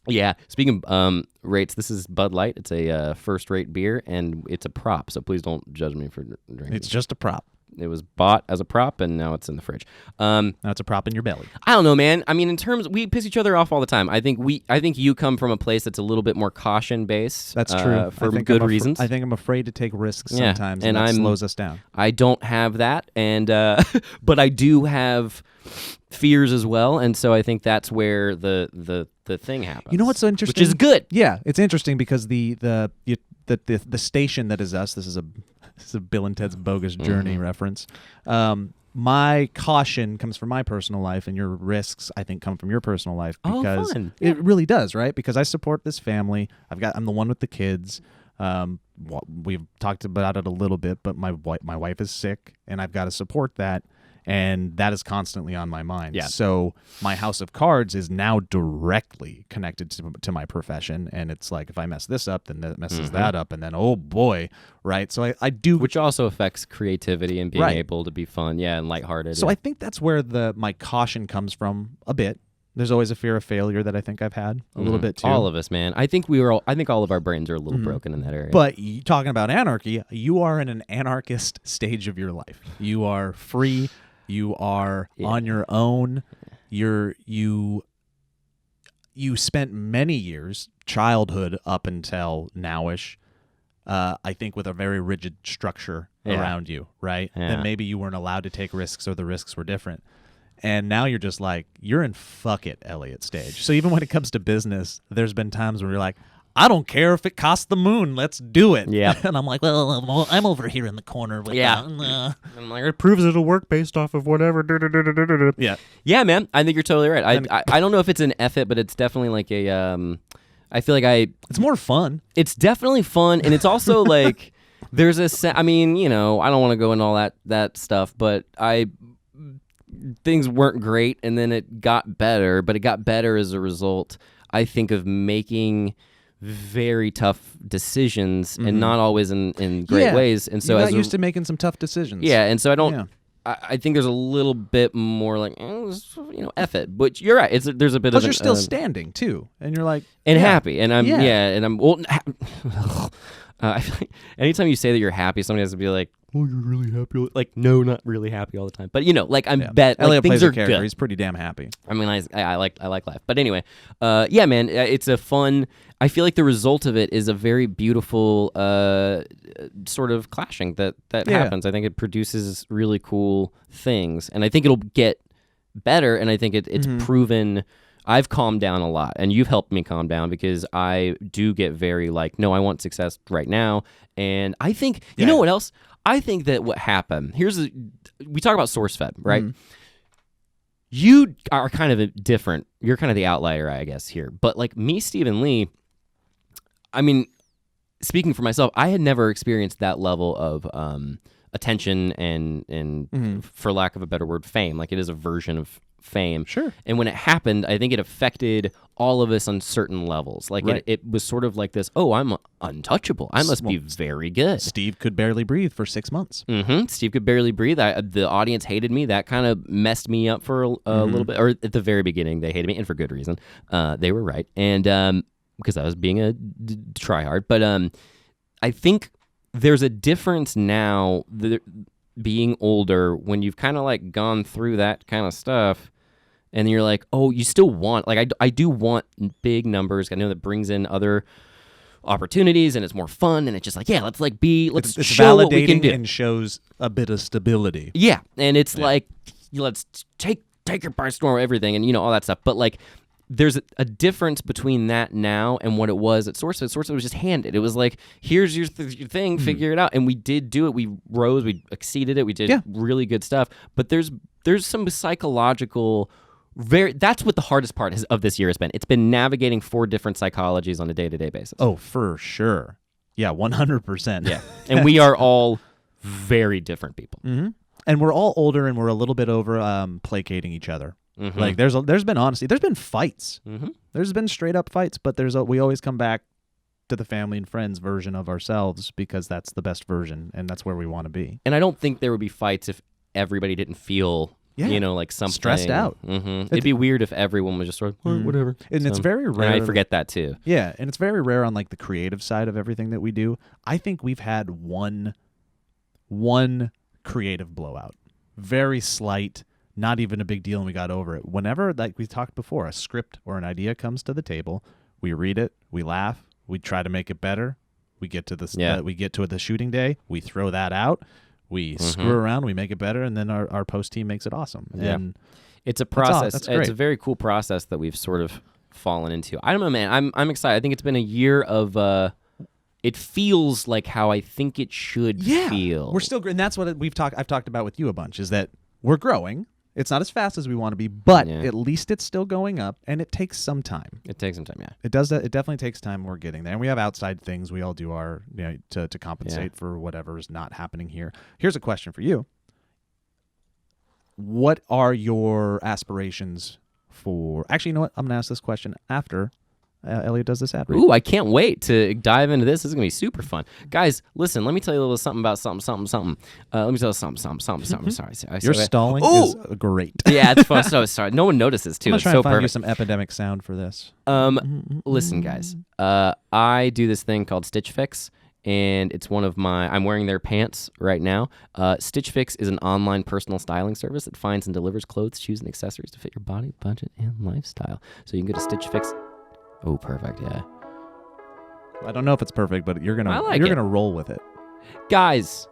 Yeah. Speaking of rates, this is Bud Light. It's a first-rate beer, and it's a prop. So please don't judge me for drinking. It's just a prop. It was bought as a prop, and now it's in the fridge. Now it's a prop in your belly. I don't know, man. I mean, we piss each other off all the time. I think you come from a place that's a little bit more caution-based. That's true. For good reasons. I think I'm afraid to take risks sometimes, and that slows us down. I don't have that, and but I do have fears as well, and so I think that's where the thing happens. You know what's so interesting? Which is good. Yeah, it's interesting because the station that is us. This is a Bill and Ted's Bogus Journey reference. My caution comes from my personal life, and your risks, I think, come from your personal life because it really does, right? Because I support this family. I'm the one with the kids. We've talked about it a little bit, but my wife is sick, and I've got to support that. And that is constantly on my mind. Yeah. So my house of cards is now directly connected to my profession. And it's like, if I mess this up, then that messes that up. And then, oh boy, right? So I do. Which also affects creativity and being able to be fun, and lighthearted. So I think that's where my caution comes from a bit. There's always a fear of failure that I think I've had a little bit too. All of us, man. I think all of our brains are a little broken in that area. But talking about anarchy, you are in an anarchist stage of your life. You are free. You are on your own. You spent many years, childhood up until nowish, I think with a very rigid structure Yeah. around you, right? Yeah. Then maybe you weren't allowed to take risks or the risks were different. And now you're just like, you're in fuck it, Elliot stage. So even when it comes to business, there's been times where you're like, I don't care if it costs the moon. Let's do it. Yeah. And I'm like, well, I'm over here in the corner with Yeah. I'm like, it proves it'll work based off of whatever. Yeah. Yeah, man. I think you're totally right. I don't know if it's an effort, but it's definitely like a. I feel like It's more fun. It's definitely fun, and it's also like there's I mean, I don't want to go into all that stuff, but things weren't great, and then it got better. But it got better as a result, I think, of making very tough decisions and not always in great ways. And so you as got used to making some tough decisions. yeah, and so I don't. Yeah. I think there's a little bit more like, F it. But you're right. There's a bit of Because you're still standing too, and you're like and yeah. happy, and I'm Yeah. and I'm well. I feel like anytime you say that you're happy, somebody has to be like, "Oh, you're really happy." Like, no, not really happy all the time. But like I'm Yeah. bet like, Elliot things plays are a character. good. He's pretty damn happy. I mean, I like life. But anyway, yeah, man, it's a fun. I feel like the result of it is a very beautiful sort of clashing that Yeah. happens. I think it produces really cool things, and I think it'll get better. And I think it's proven. I've calmed down a lot, and you've helped me calm down because I do get very like, no, I want success right now. And I think, you know what else? I think that what happened, we talk about SourceFed, right? You are kind of different. You're kind of the outlier, I guess, here. But like me, Stephen Lee, I mean, speaking for myself, I had never experienced that level of attention and for lack of a better word, fame. Like it is a version of fame. Sure. And when it happened, I think it affected all of us on certain levels. Like Right. it was sort of like this, oh, I'm untouchable. I must be very good. Steve could barely breathe for 6 months. Steve could barely breathe. The audience hated me. That kind of messed me up for a little bit. Or at the very beginning, they hated me, and for good reason. They were right. And because I was being a tryhard. But I think there's a difference now, being older, when you've kind of like gone through that kind of stuff. And you're like, oh, you still want, like, I do want big numbers. I know that brings in other opportunities and it's more fun. And it's just like, yeah, let's It's show what we can validating do. and shows a bit of stability. Yeah. And it's like, let's take your by storm, everything, and, all that stuff. But like, there's a difference between that now and what it was at SourceFed. SourceFed was just handed. It was like, here's your thing, figure it out. And we did do it. We rose, we exceeded it. We did really good stuff. But there's some psychological... that's what the hardest part of this year has been. It's been navigating 4 different psychologies on a day-to-day basis. Oh, for sure. Yeah, 100%. Yeah. And we are all very different people. And we're all older, and we're a little bit over placating each other. Like there's been honesty. There's been fights. There's been straight up fights, but we always come back to the family and friends version of ourselves because that's the best version, and that's where we want to be. And I don't think there would be fights if everybody didn't feel... like something stressed out. It'd be weird if everyone was just sort of, whatever. And it's very rare. And I forget that too. Yeah, and it's very rare on like the creative side of everything that we do. I think we've had one creative blowout. Very slight, not even a big deal, and we got over it. Whenever, like we talked before, a script or an idea comes to the table, we read it, we laugh, we try to make it better. We get to the shooting day, we throw that out. We screw around, we make it better, and then our post team makes it awesome. Yeah. And it's a process. That's it's great. a very cool process that we've sort of fallen into. I don't know, man. I'm excited. I think it's been a year of it feels like how I think it should feel. We're still, and that's what I've talked about with you a bunch, is that we're growing. It's not as fast as we want to be, but at least it's still going up, and it takes some time. It takes some time, yeah. It does. It definitely takes time. We're getting there, and we have outside things. We all do our, to compensate for whatever is not happening here. Here's a question for you: what are your aspirations for? Actually, you know what? I'm gonna ask this question after Elliot does this ad read. Ooh, I can't wait to dive into this. This is going to be super fun. Guys, listen, let me tell you a little something about something. Let me tell you something. Sorry. Your stalling is great. Yeah, it's fun. So sorry. No one notices, too. I'm It's trying so to find you perfect. some epidemic sound for this. Listen, guys. I do this thing called Stitch Fix, and it's I'm wearing their pants right now. Stitch Fix is an online personal styling service that finds and delivers clothes, shoes, and accessories to fit your body, budget, and lifestyle. So you can go to Stitch Fix. Oh, perfect, yeah. I don't know if it's perfect, but you're I like it. gonna roll with it. Guys,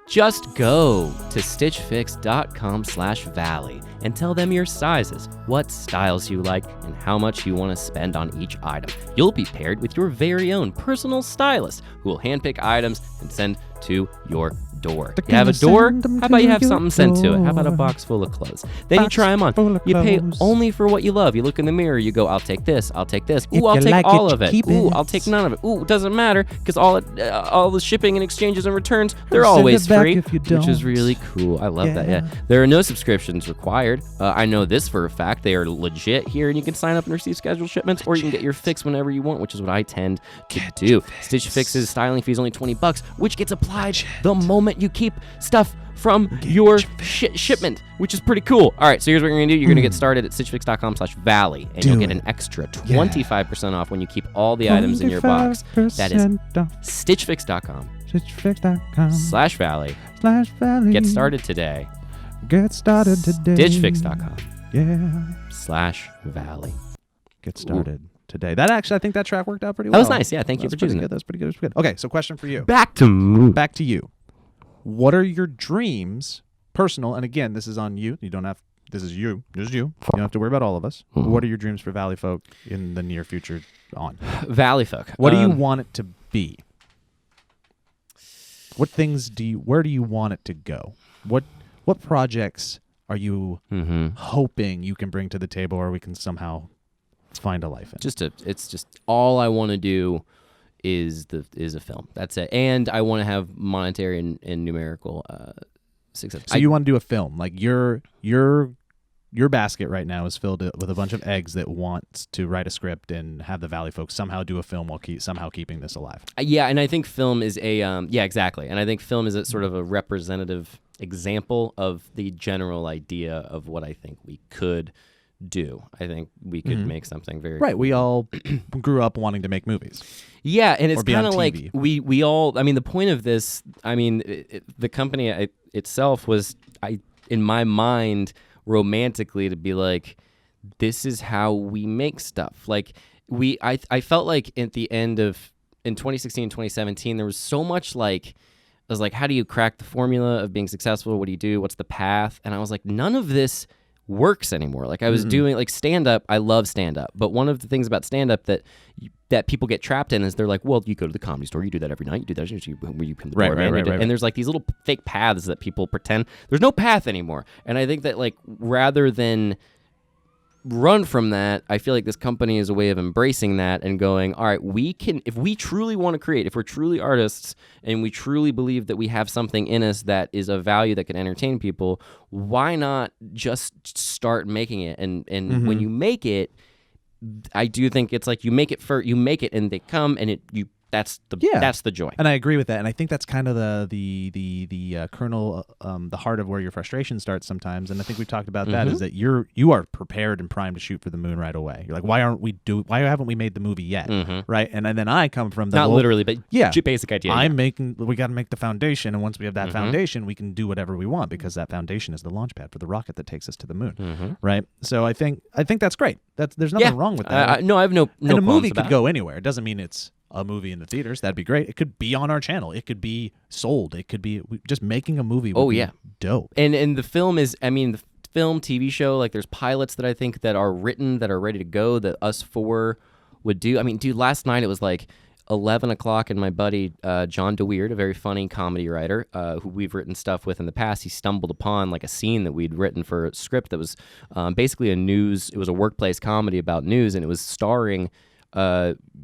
just go to stitchfix.com/valley and tell them your sizes, what styles you like, and how much you want to spend on each item. You'll be paired with your very own personal stylist who will handpick items and send to your door. You have a door? How about you have something sent to it? How about a box full of clothes? Then you try them on. You pay only for what you love. You look in the mirror, you go, I'll take this, I'll take this. Ooh, I'll take all of it. Ooh, I'll take none of it. Ooh, it doesn't matter because all the shipping and exchanges and returns, they're always free, which is really cool. I love that. Yeah. There are no subscriptions required. I know this for a fact. They are legit here, and you can sign up and receive scheduled shipments, or you can get your fix whenever you want, which is what I tend to do. Stitch Fix's styling fee is only $20, which gets applied the moment you keep stuff from your shipment, which is pretty cool. All right, so here's what you're going to do. You're going to get started at stitchfix.com/valley, and you'll get an extra 25% off when you keep all the items in your box. That is stitchfix.com/valley. Get started today. Stitchfix.com. Yeah. /valley. Get started today. That actually, I think that track worked out pretty well. That was nice. Yeah, thank you for choosing it. That's pretty good. That's pretty good. Okay, so question for you. Back to you. What are your dreams, personal? And again, this is on you. You don't have. This is you. This is you. You don't have to worry about all of us. Mm-hmm. What are your dreams for Valleyfolk in the near future? Valleyfolk. What do you want it to be? What things where do you want it to go? What projects are you hoping you can bring to the table, or we can somehow find a life in? It's just all I want to do is a film. That's it. And I want to have monetary and numerical success. So you want to do a film? Like your basket right now is filled with a bunch of eggs that wants to write a script and have the Valleyfolk somehow do a film while somehow keeping this alive. Yeah, and I think film is exactly. And I think film is a sort of a representative example of the general idea of what I think we could do. I think we could make something very right. Cool. We all grew up wanting to make movies. Yeah, and it's kind of TV. like we all. I mean, the point of this. I mean, the company itself was, in my mind, romantically to be like, this is how we make stuff. Like I felt like at the end of in 2016, 2017, there was so much like. I was like, how do you crack the formula of being successful? What do you do? What's the path? And I was like, none of this works anymore. Like I was doing like stand-up. I love stand-up. But one of the things about stand-up that people get trapped in is they're like, well, you go to the Comedy Store. You do that every night. You do that where you come to the door, man. Right. And there's like these little fake paths that people pretend. There's no path anymore. And I think that like rather than run from that, I feel like this company is a way of embracing that and going, all right, we can, if we truly want to create, if we're truly artists and we truly believe that we have something in us that is of value that can entertain people, why not just start making it? And when you make it, I do think it's like you make it and they come and that's the joy. And I agree with that. And I think that's kind of the kernel, the heart of where your frustration starts sometimes. And I think we've talked about that is that you are prepared and primed to shoot for the moon right away. You're like, why haven't we made the movie yet? Right. And then I come from the not literally, but basic idea. We got to make the foundation. And once we have that foundation, we can do whatever we want because that foundation is the launch pad for the rocket that takes us to the moon. Right. So I think that's great. There's nothing wrong with that. No, I have no and a movie could go anywhere. It doesn't mean it's a movie in the theaters. That'd be great. It could be on our channel. It could be sold. It could be just making a movie would be dope. And the film is, I mean, the film, TV show, like there's pilots that I think that are written, that are ready to go, that us four would do. I mean, dude, last night it was like 11 o'clock and my buddy John DeWeird, a very funny comedy writer who we've written stuff with in the past, he stumbled upon like a scene that we'd written for a script that was basically it was a workplace comedy about news, and it was starring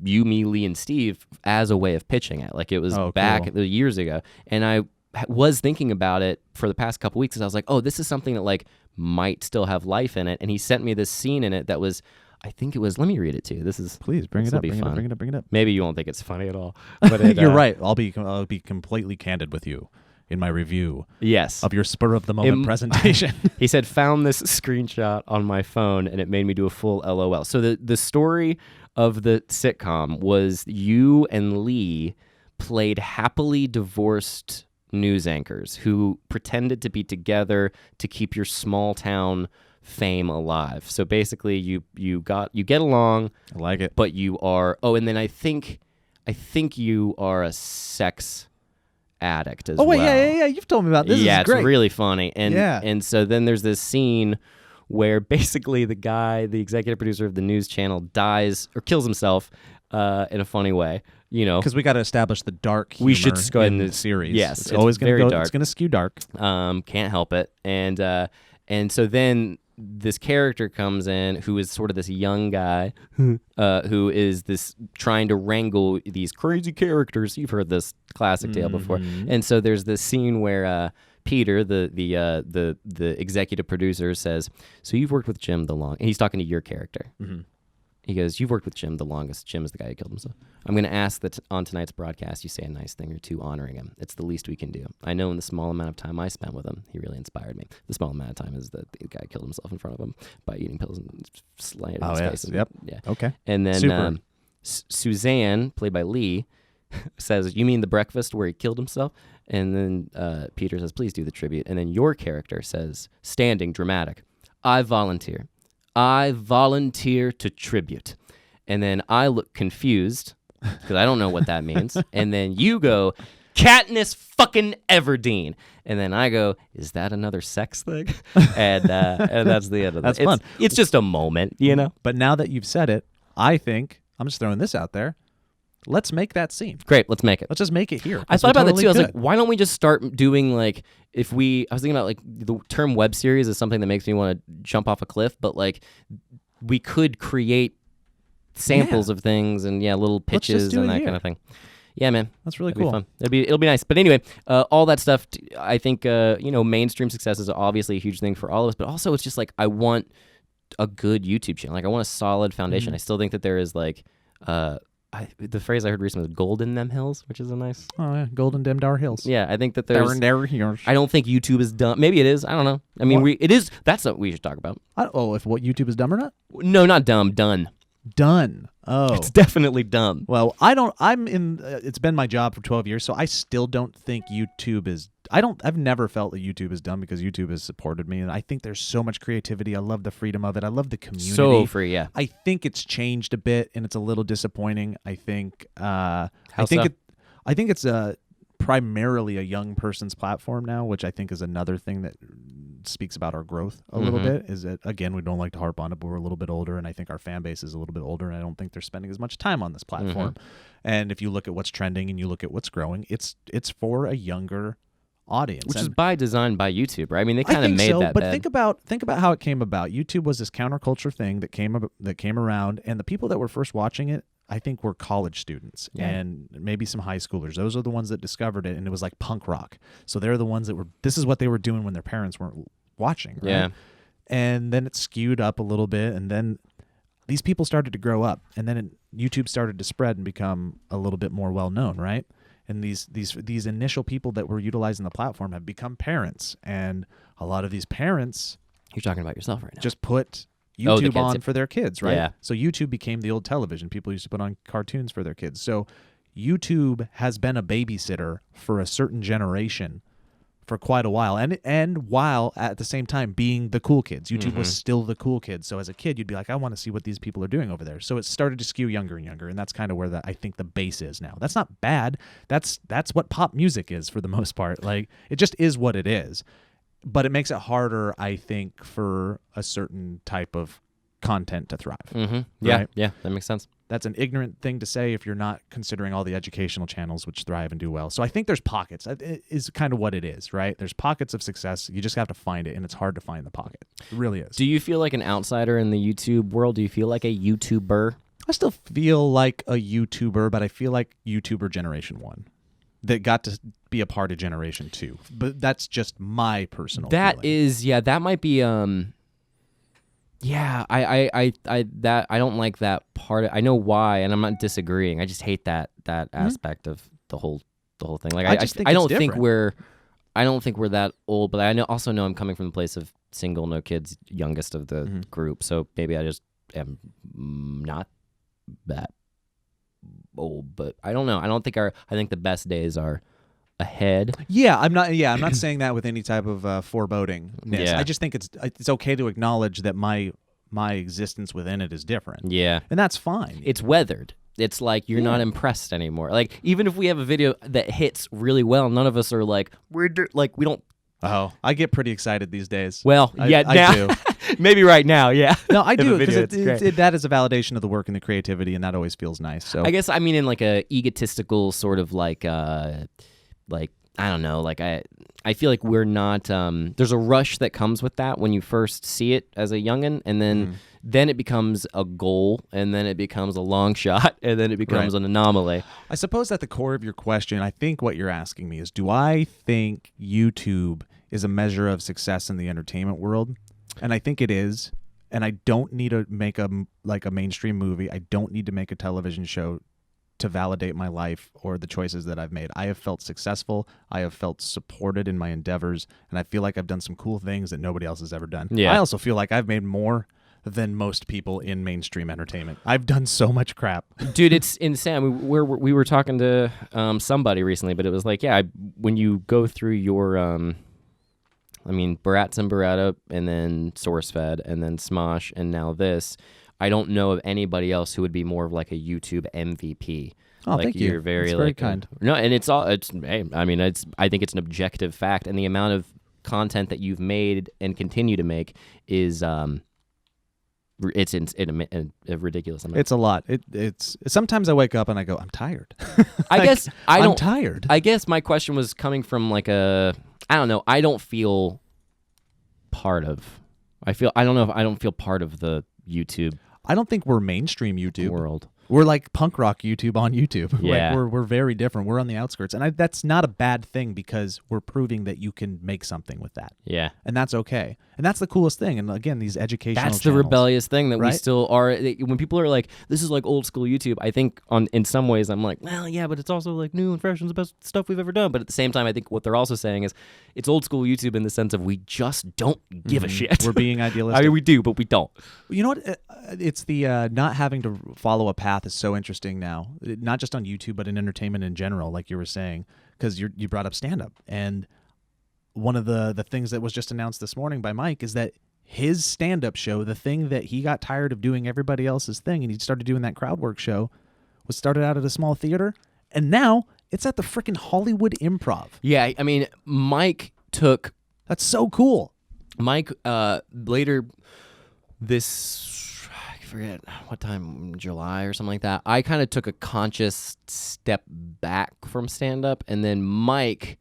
you, me, Lee, and Steve as a way of pitching it. Like it was back years ago. And I was thinking about it for the past couple weeks, and I was like, oh, this is something that like might still have life in it. And he sent me this scene in it that was, I think it was, let me read it to you. Please bring it up. Bring it up. Maybe you won't think it's funny at all. But you're right. I'll be completely candid with you in my review. Yes. Of your spur of the moment presentation. He said, found this screenshot on my phone and it made me do a full LOL. So the story of the sitcom was you and Lee played happily divorced news anchors who pretended to be together to keep your small town fame alive. So basically you get along. I like it. But you are, and then I think I think you are a sex addict as Oh wait, well. yeah. You've told me about this. Yeah, This is great. it's really funny. And Yeah. and so then there's this scene where basically the guy, the executive producer of the news channel, dies or kills himself in a funny way. You know, Because we got to establish the dark humor we should go ahead in and the series. Yes, it's always going very to go. dark. It's going to skew dark. Can't help it. And so then this character comes in who is sort of this young guy who is this trying to wrangle these crazy characters. You've heard this classic tale before. And so there's this scene where Peter, the executive producer, says, "So you've worked with Jim the longest." He's talking to your character. He goes, "You've worked with Jim the longest. Jim is the guy who killed himself. I'm going to ask that on tonight's broadcast you say a nice thing or two honoring him. It's the least we can do. I know in the small amount of time I spent with him, he really inspired me. The small amount of time is that the guy killed himself in front of him by eating pills and slaying it in his face. And, Yep. Yeah. Okay. And then Super. Suzanne, played by Lee, says, "You mean the breakfast where he killed himself?" And then Peter says, "Please do the tribute." And then your character says, standing dramatic, "I volunteer. I volunteer to tribute." And then I look confused because I don't know what that means. And then you go, "Katniss fucking Everdeen." And then I go, "Is that another sex thing?" And that's the end of That's it. fun. It's just a moment, you know? But now that you've said it, I think I'm just throwing this out there. Let's make that scene. Great, let's make it. Let's just make it here. I thought about that too. I was like, good. why don't we just start doing like I was thinking about like the term web series is something that makes me want to jump off a cliff, but like we could create samples of things and little Let's just pitches do and it that here. kind of thing. Yeah, man. That's really That'd cool. be fun. It'll be nice. But anyway, all that stuff. I think mainstream success is obviously a huge thing for all of us. But also, it's just like I want a good YouTube channel. Like I want a solid foundation. I still think that there is like the phrase I heard recently was "gold in them hills," which is a nice. Oh yeah, Golden Demdar Hills. Yeah, I think that there's. Here. I don't think YouTube is dumb. Maybe it is. I don't know. I mean, What? it is. That's what we should talk about. If what YouTube is dumb or not? No, not dumb. Done. Done. Oh. It's definitely dumb. Well, I'm in. It's been my job for 12 years, so I still don't think YouTube is. I've never felt that YouTube is dumb because YouTube has supported me, and I think there's so much creativity. I love the freedom of it. I love the community. So free, yeah. I think it's changed a bit, and it's a little disappointing. I think. How I think so? I think it's primarily a young person's platform now, which I think is another thing that speaks about our growth a little bit. Is that again, we don't like to harp on it, but we're a little bit older, and I think our fan base is a little bit older, and I don't think they're spending as much time on this platform. And if you look at what's trending and you look at what's growing, it's for a younger audience, Which and is by design by YouTube, right? I mean, they I kind of think made so, that but bed. think about how it came about. YouTube was this counterculture thing that came around, and the people that were first watching it, I think, were college students and maybe some high schoolers. Those are the ones that discovered it, and it was like punk rock. So they're the ones that were. This is what they were doing when their parents weren't watching. Right? Yeah. And then it skewed up a little bit, and then these people started to grow up, and then YouTube started to spread and become a little bit more well known, right? And these initial people that were utilizing the platform have become parents, and a lot of these parents You're talking about yourself right now. just put Oh, the YouTube kids, on yeah. for their kids, right? Yeah. So YouTube became the old television. People used to put on cartoons for their kids. So YouTube has been a babysitter for a certain generation for quite a while, and while at the same time being the cool kids. YouTube was still the cool kids. So as a kid, you'd be like, I want to see what these people are doing over there. So it started to skew younger and younger, and that's kind of where I think the base is now. That's not bad. That's what pop music is for the most part. Like it just is what it is. But it makes it harder, I think, for a certain type of content to thrive. Yeah, Right? yeah, that makes sense. That's an ignorant thing to say if you're not considering all the educational channels which thrive and do well. So I think there's pockets. It is kind of what it is, right? There's pockets of success. You just have to find it, and it's hard to find the pocket. It really is. Do you feel like an outsider in the YouTube world? Do you feel like a YouTuber? I still feel like a YouTuber, but I feel like YouTuber Generation 1 that got to be a part of Generation 2. But that's just my personal That feeling. is, yeah, that might be yeah, I don't like that part. I know why, and I'm not disagreeing. I just hate that aspect of the whole thing. Like I just think I it's don't think different. I don't think we're that old, but I also know I'm coming from the place of single, no kids, youngest of the group. So maybe I just am not that old, but I don't know. I think the best days are ahead. Yeah, I'm not saying that with any type of foreboding. Yeah. I just think it's okay to acknowledge that my existence within it is different. Yeah. And that's fine. It's weathered. it's like you're not impressed anymore. Like even if we have a video that hits really well, none of us are like we don't. Oh, I get pretty excited these days. Well, I now do. maybe right now, yeah. No, I do video, because that is a validation of the work and the creativity, and that always feels nice. So I guess I mean in like a egotistical sort of like I don't know, like I feel like we're not there's a rush that comes with that when you first see it as a youngin', and then it becomes a goal, and then it becomes a long shot, and then it becomes an anomaly. I suppose at the core of your question, I think what you're asking me is, do I think YouTube is a measure of success in the entertainment world? And I think it is. And I don't need to make a mainstream movie. I don't need to make a television show to validate my life or the choices that I've made. I have felt successful. I have felt supported in my endeavors, and I feel like I've done some cool things that nobody else has ever done. Yeah. I also feel like I've made more than most people in mainstream entertainment. I've done so much crap. Dude, it's insane. We were talking to somebody recently, but it was like, when you go through your Barats and Barata, and then SourceFed, and then Smosh, and now this, I don't know of anybody else who would be more of like a YouTube MVP. Oh, like thank you. You're very That's very kind. No, and I think it's an objective fact, and the amount of content that you've made and continue to make is it's a ridiculous amount. It's a lot. It's sometimes I wake up and I go, I'm tired. I guess I'm tired. I guess my question was coming from like I don't know. I don't feel part of. I don't feel part of the YouTube I don't think we're mainstream YouTube world. We're like punk rock YouTube on YouTube. Yeah. Like we're very different. We're on the outskirts. And that's not a bad thing because we're proving that you can make something with that. Yeah. And that's okay. And that's the coolest thing. And again, these educational That's the channels, rebellious thing that we right? still are. When people are like, this is like old school YouTube, I think in some ways I'm like, well, yeah, but it's also like new and fresh and the best stuff we've ever done. But at the same time, I think what they're also saying is it's old school YouTube in the sense of we just don't give a shit. We're being idealistic. I mean, we do, but we don't. You know what? It's the not having to follow a path is so interesting now, not just on YouTube, but in entertainment in general, like you were saying, because you brought up stand-up. And one of the things that was just announced this morning by Mike is that his stand-up show, the thing that he got tired of doing everybody else's thing, and he started doing that crowd work show, was started out at a small theater, and now it's at the freaking Hollywood Improv. Yeah, I mean, Mike took... That's so cool. Mike, later this, I forget what time, July or something like that, I kind of took a conscious step back from stand-up, and then Mike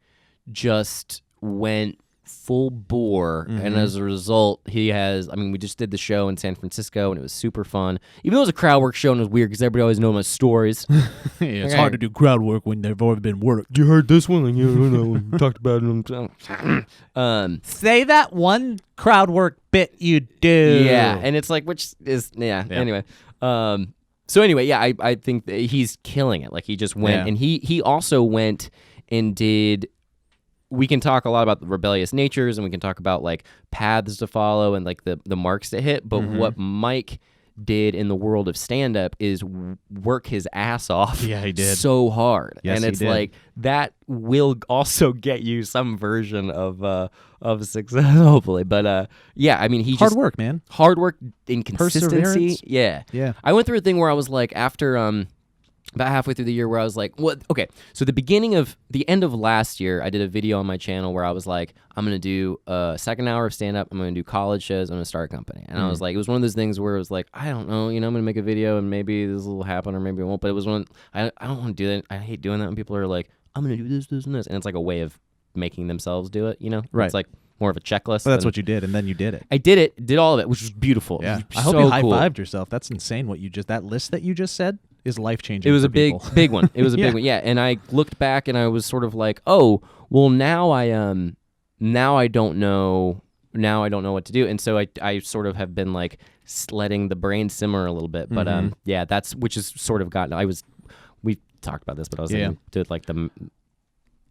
just went full bore, and as a result, he has, I mean, we just did the show in San Francisco, and it was super fun. Even though it was a crowd work show, and it was weird, because everybody always knows my stories. It's hard to do crowd work when they've already been worked. You heard this one, and we talked about it. Say that one crowd work bit you do. Yeah, and it's like, which is, anyway. So anyway, yeah, I think that he's killing it. Like, he just went, and he also went and did... We can talk a lot about the rebellious natures, and we can talk about like paths to follow and like the marks to hit. But what Mike did in the world of stand-up is work his ass off. Yeah, he did so hard, yes, and it's he did. like that will also get you some version of success, hopefully. But yeah, I mean, hard work, man. Hard work, inconsistency. Perseverance. Yeah. I went through a thing where I was like, after about halfway through the year, where I was like, what? Okay, so the end of last year, I did a video on my channel where I was like, I'm going to do a second hour of stand-up, I'm going to do college shows, I'm going to start a company. And I was like, it was one of those things where it was like, I don't know, I'm going to make a video and maybe this will happen or maybe it won't. But it was one, I don't want to do that. I hate doing that when people are like, I'm going to do this, this, and this. And it's like a way of making themselves do it, Right. It's like more of a checklist. Well, that's what you did, and then you did it. I did it, did all of it, which was beautiful. Yeah. It was I hope so you cool. high-fived yourself. That's insane what you just, that list that you just said is life-changing. It was for a big, people. big one. It was a big one. Yeah. And I looked back and I was sort of like, oh, well, now I don't know what to do. And so I sort of have been like letting the brain simmer a little bit. But yeah, that's, which is sort of gotten, we talked about this, but I was thinking to like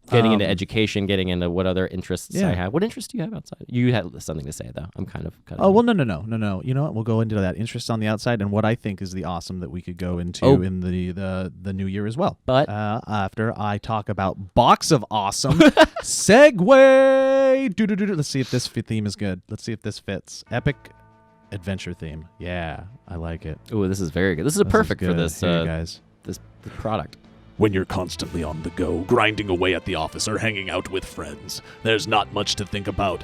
getting into education, getting into what other interests I have. What interests do you have outside? You had something to say, though. I'm kind of... Oh, well, no. You know what? We'll go into that interest on the outside and what I think is the awesome that we could go into in the new year as well. But... after I talk about Box of Awesome, segue! Let's see if this theme is good. Let's see if this fits. Epic adventure theme. Yeah, I like it. Oh, this is very good. This is perfect for this. Here, guys. the product. When you're constantly on the go, grinding away at the office or hanging out with friends, there's not much to think about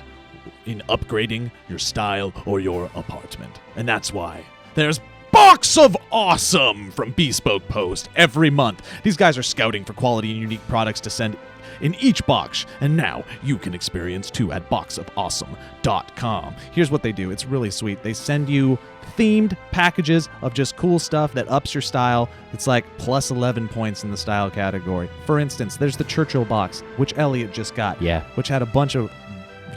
in upgrading your style or your apartment. And that's why there's Box of Awesome from Bespoke Post every month. These guys are scouting for quality and unique products to send in each box, and now you can experience too at boxofawesome.com. Here's what they do. It's really sweet. They send you themed packages of just cool stuff that ups your style. It's like plus 11 points in the style category. For instance, there's the Churchill box, which Elliot just got, which had a bunch of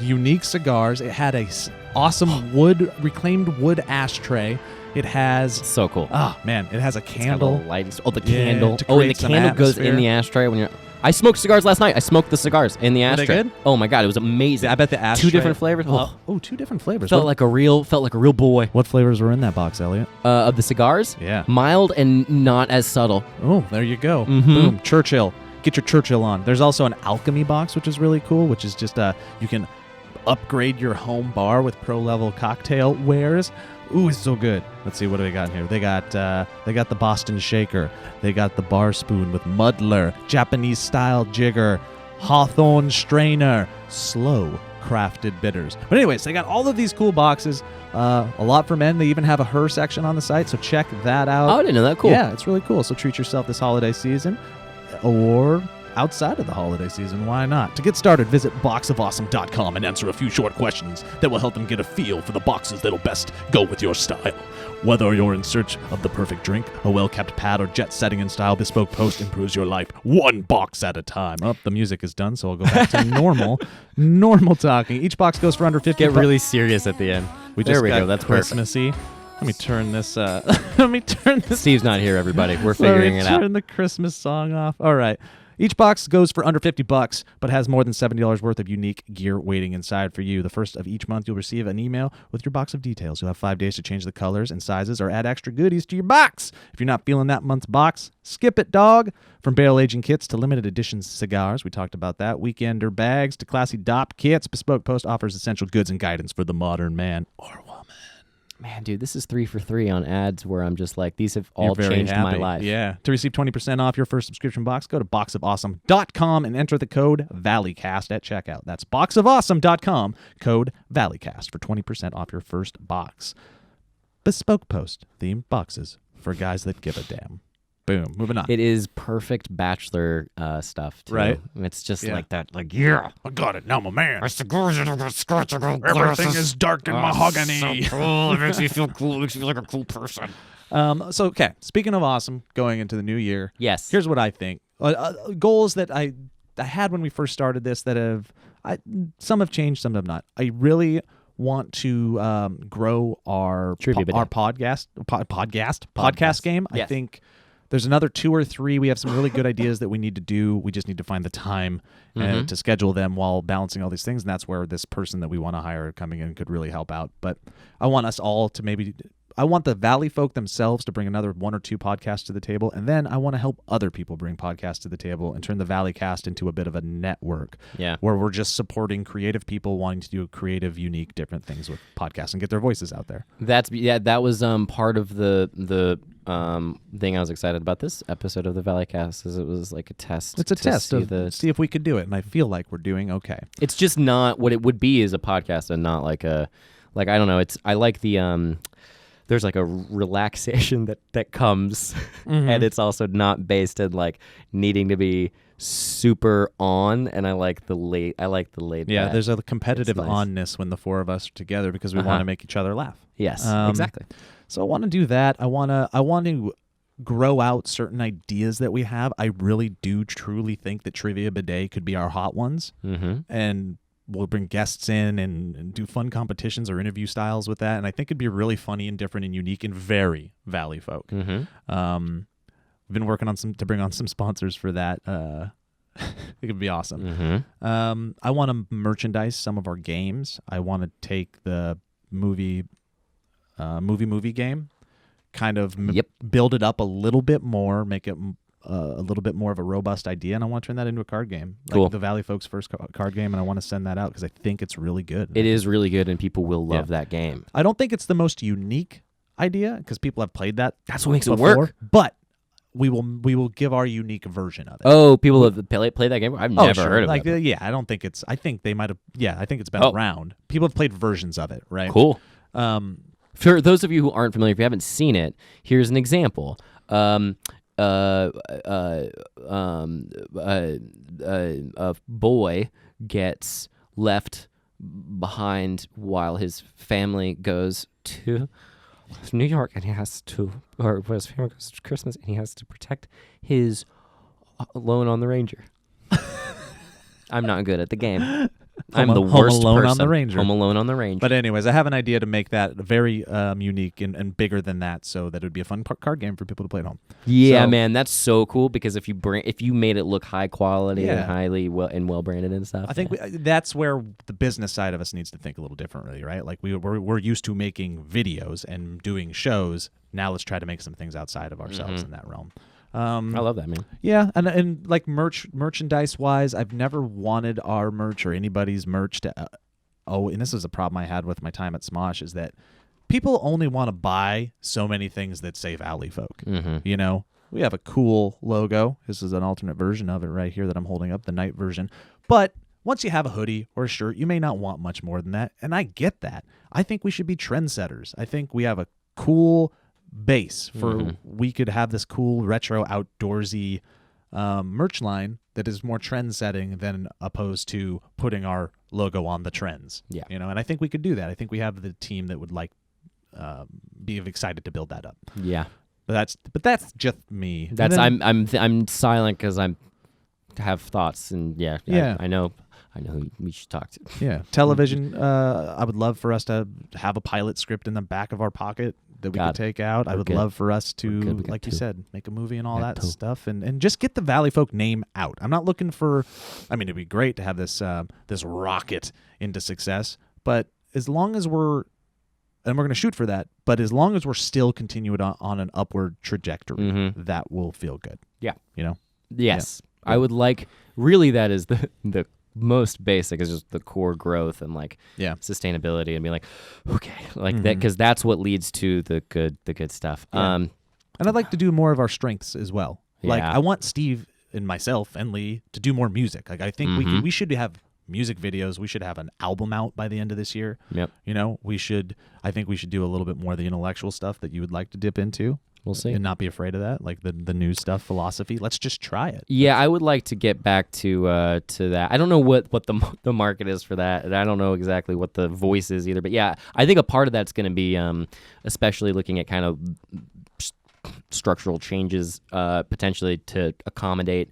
unique cigars. It had a awesome reclaimed wood ashtray. It has so cool. Oh man, it has a candle. The candle. to And create the some candle goes atmosphere. in the ashtray when you're. I smoked cigars last night. I smoked the cigars in the Were they ashtray. good? Oh my god, it was amazing. I bet the ashtray. 2 different flavors. Two different flavors. Felt like a real boy. What flavors were in that box, Elliot? Of the cigars. Yeah. Mild and not as subtle. Oh, there you go. Mhm. Boom. Churchill. Get your Churchill on. There's also an alchemy box, which is really cool, which is just you can upgrade your home bar with pro-level cocktail wares. Ooh, it's so good. Let's see, what do they got in here? They got the Boston Shaker. They got the bar spoon with muddler, Japanese-style jigger, Hawthorne strainer, slow crafted bitters. But anyways, they got all of these cool boxes. A lot for men. They even have a her section on the site, so check that out. Oh, I didn't know that. Cool. Yeah, it's really cool. So treat yourself this holiday season, or outside of the holiday season. Why not? To get started, visit boxofawesome.com and answer a few short questions that will help them get a feel for the boxes that'll best go with your style. Whether you're in search of the perfect drink, a well-kept pad, or jet-setting in style, Bespoke Post improves your life one box at a time. Oh, the music is done, so I'll go back to normal talking. Each box goes for under 50 Get really serious at the end. There we go. That's Christmassy. Let me turn this. Steve's not here, everybody. We're figuring it out. Turn the Christmas song off. All right. Each box goes for under $50, but has more than $70 worth of unique gear waiting inside for you. The first of each month, you'll receive an email with your box of details. You'll have 5 days to change the colors and sizes or add extra goodies to your box. If you're not feeling that month's box, skip it, dog. From barrel aging kits to limited edition cigars, we talked about that. Weekender bags to classy DOP kits, Bespoke Post offers essential goods and guidance for the modern man or woman. Man, dude, this is 3 for 3 on ads where I'm just like, these have all changed my life. Yeah. To receive 20% off your first subscription box, go to boxofawesome.com and enter the code Valleycast at checkout. That's boxofawesome.com, code Valleycast for 20% off your first box. Bespoke Post themed boxes for guys that give a damn. Boom. Moving on. It is perfect bachelor stuff, too. Right. It's just Yeah. like that, like, yeah. I got it. Now I'm a man. Everything Everything is dark and mahogany. So cool. It makes me feel cool. It makes me feel like a cool person. Okay. Speaking of awesome, going into the new year. Yes. Here's what I think. Goals that I had when we first started this that some have changed, some have not. I really want to grow our podcast game. Yes. I think there's another 2 or 3. We have some really good ideas that we need to do. We just need to find the time to schedule them while balancing all these things. And that's where this person that we want to hire coming in could really help out. But I want us all to I want the Valleyfolk themselves to bring another 1 or 2 podcasts to the table. And then I want to help other people bring podcasts to the table and turn the Valleycast into a bit of a network. Yeah. Where we're just supporting creative people wanting to do creative, unique, different things with podcasts and get their voices out there. That was part of the thing I was excited about this episode of the Valleycast, is it was like a test. It's a test to to see if we could do it, and I feel like we're doing okay. It's just not what it would be as a podcast, and not like I don't know. I like the there's like a relaxation that comes, and it's also not based in like needing to be super on. And I like the laid. Yeah, back. there's a competitive It's nice. onness when the 4 of us are together because we want to make each other laugh. Yes, Um, exactly. So I want to do that. I want to grow out certain ideas that we have. I really do truly think that Trivia Bidet could be our hot ones, and we'll bring guests in and do fun competitions or interview styles with that. And I think it'd be really funny and different and unique and very Valleyfolk. We've been working on to bring on some sponsors for that. It could be awesome. I want to merchandise some of our games. I want to take the movie game, kind of build it up a little bit more, make it a little bit more of a robust idea, and I want to turn that into a card game, Cool. like the Valleyfolk's first card game, and I want to send that out because I think it's really good. It is really good, and people will love that game. I don't think it's the most unique idea because people have played that. That's what makes it before, work. But we will give our unique version of it. Oh, people have played that game? I've never sure. heard of like, it. yeah, I don't think it's. I think they might have. Yeah, I think it's been Oh. around. People have played versions of it, right? Cool. Um, For those of you who aren't familiar, if you haven't seen it, here's an example. A boy gets left behind while his family goes to New York, and he has to, or when his family goes to Christmas, and he has to protect his Lone on the Ranger. I'm not good at the game. I'm the Home worst Alone on person. the Ranger. Home Alone on the Ranger. But anyways, I have an idea to make that very unique and bigger than that, so that it would be a fun card game for people to play at home. Yeah, So- man, that's so cool because if you made it look high quality and Yeah. highly well branded and stuff. I think that's where the business side of us needs to think a little differently, right? Like we're used to making videos and doing shows. Now let's try to make some things outside of ourselves in that realm. I love that, man. Yeah, and like merchandise wise, I've never wanted our merch or anybody's merch to. And this is a problem I had with my time at Smosh, is that people only want to buy so many things that say Valleyfolk. Mm-hmm. You know, we have a cool logo. This is an alternate version of it right here that I'm holding up, the night version. But once you have a hoodie or a shirt, you may not want much more than that, and I get that. I think we should be trendsetters. I think we have a cool base for we could have this cool retro outdoorsy merch line that is more trend setting than opposed to putting our logo on the trends. Yeah. You know, and I think we could do that. I think we have the team that would like be excited to build that up. Yeah. But that's just me. And That's then- I'm silent because I have thoughts and Yeah. I know who we should talk to. Yeah, television. I would love for us to have a pilot script in the back of our pocket that we Got could it. take out. I We're would good. love for us We're good. to, We got like you two. said, make a movie and all Got that two. stuff, and just get the Valleyfolk name out. I'm not looking for. I mean, it'd be great to have this this rocket into success, but as long as we're going to shoot for that, but as long as we're still continuing on an upward trajectory, that will feel good. Yeah. You know. Yes. I would like, really, that is the most basic, is just the core growth and like Yeah. sustainability, and be like, okay, like that, because that's what leads to the good stuff. Yeah. And I'd like to do more of our strengths as well. Like Yeah. I want Steve and myself and Lee to do more music. Like I think we should have music videos. We should have an album out by the end of this year. Yep. You know, I think we should do a little bit more of the intellectual stuff that you would like to dip into. We'll see. And not be afraid of that, like the new stuff, philosophy. Let's just try it. Yeah, I would like to get back to that. I don't know what the market is for that, and I don't know exactly what the voice is either. But yeah, I think a part of that's going to be, especially looking at kind of structural changes, potentially to accommodate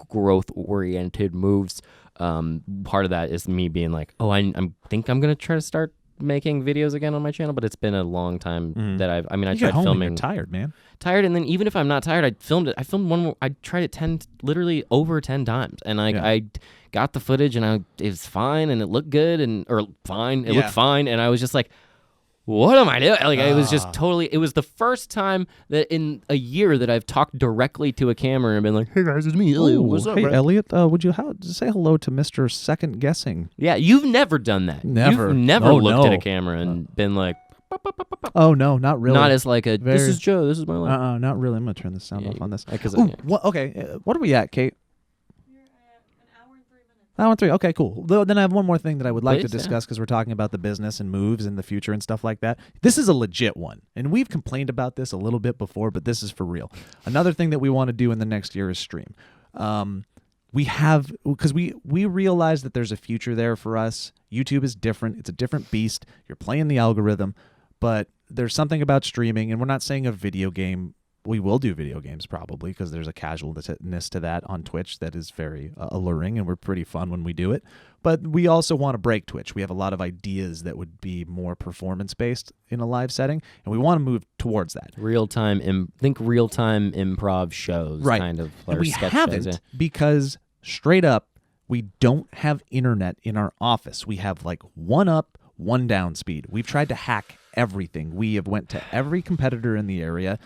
growth-oriented moves. Part of that is me being like, oh, I think I'm going to try to start making videos again on my channel, but it's been a long time that I You tried get home and filming. you're tired, man. Tired, and then even if I'm not tired, I filmed one more. I tried it literally over 10 times, and I got the footage, and it was fine, and it looked good, it looked fine, and I was just like, what am I doing? Like, it was just totally. It was the first time that in a year that I've talked directly to a camera and been like, "Hey guys, it's me, Elliot. What's up, Hey, bro?" Elliot, would you say hello to Mr. Second Guessing? Yeah, you've never done that. Never. You've never Oh, looked at no. a camera and been like, Oh no, not really. not as like a. This Very- is Joe. This is my life. Not really. I'm gonna turn the sound Yeah, off on this. Because Ooh, okay, what are we at, Kate? You're at an hour and 3 minutes. Hour and 3. Okay, cool. Then I have one more thing that I would like to Please, yeah. discuss because we're talking about the business and moves in the future and stuff like that. This is a legit one, and we've complained about this a little bit before, but this is for real. Another thing that we want to do in the next year is stream. We have, because we realize that there's a future there for us. YouTube is different. It's a different beast. You're playing the algorithm, but there's something about streaming, and we're not saying a video game. We will do video games probably because there's a casualness to that on Twitch that is very alluring, and we're pretty fun when we do it. But we also want to break Twitch. We have a lot of ideas that would be more performance-based in a live setting, and we want to move towards that. real-time improv shows, Right. kind of. And or we sketch haven't shows, because straight up, we don't have internet in our office. We have like one up, one down speed. We've tried to hack everything. We have went to every competitor in the area.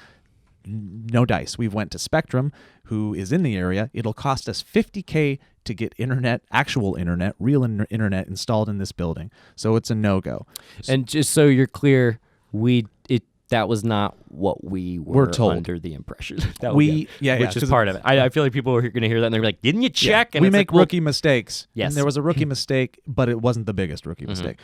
No dice. We've went to Spectrum, who is in the area. It'll cost us $50K to get internet, actual internet, real internet installed in this building. So it's a no-go. And just so you're clear, that was not what we were told. under the impression. That Which is is part of it. I feel like people are going to hear that and they're like, "Didn't you check?" And we it's make like, well, rookie mistakes. Yes. And there was a rookie mistake, but it wasn't the biggest rookie mistake.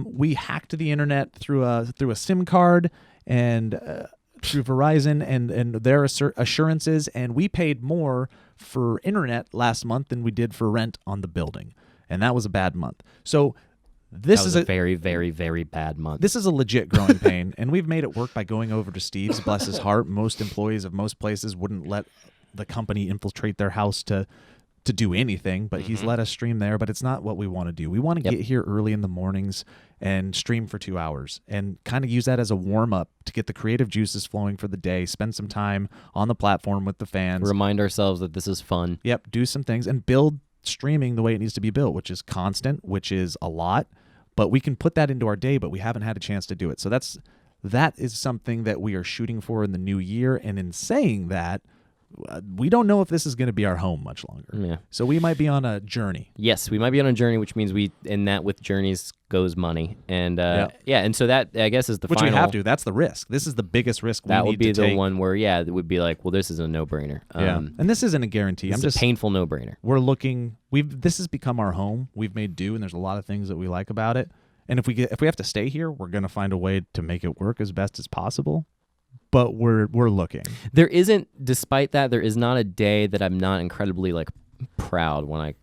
We hacked the internet through a SIM card and through Verizon and their assurances, and we paid more for internet last month than we did for rent on the building, and that was a bad month. So this that was is a very, very, very bad month. This is a legit growing pain, and we've made it work by going over to Steve's. Bless his heart. Most employees of most places wouldn't let the company infiltrate their house to do anything, but he's let us stream there. But it's not what we want to do. We want to get here early in the mornings and stream for 2 hours and kind of use that as a warm-up to get the creative juices flowing for the day, spend some time on the platform with the fans. Remind ourselves that this is fun. Yep, do some things and build streaming the way it needs to be built, which is constant, which is a lot. But we can put that into our day, but we haven't had a chance to do it. So that is something that we are shooting for in the new year. And in saying that, we don't know if this is going to be our home much longer. Yeah. So we might be on a journey. Yes, we might be on a journey, which means with journeys goes money. And and so that, I guess, is the Which final. we have to. That's the risk. This is the biggest risk we That need would be to the take. one where, it would be like, well, this is a no-brainer. And this isn't a guarantee. It's a painful no-brainer. We're looking. This has become our home. We've made do, and there's a lot of things that we like about it. And if we have to stay here, we're going to find a way to make it work as best as possible. But we're looking. Despite that, there is not a day that I'm not incredibly proud when I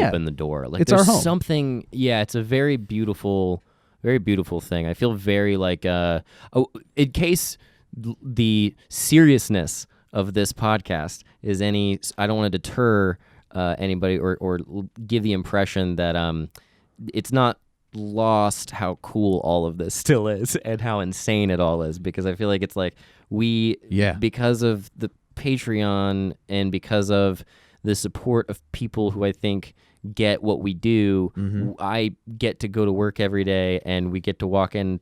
open the door. Like it's there's our home. something. Yeah, it's a very beautiful thing. I feel very in case the seriousness of this podcast is I don't want to deter anybody or give the impression that it's not lost how cool all of this still is and how insane it all is, because I feel like it's because of the Patreon and because of the support of people who I think get what we do, I get to go to work every day and I get to walk into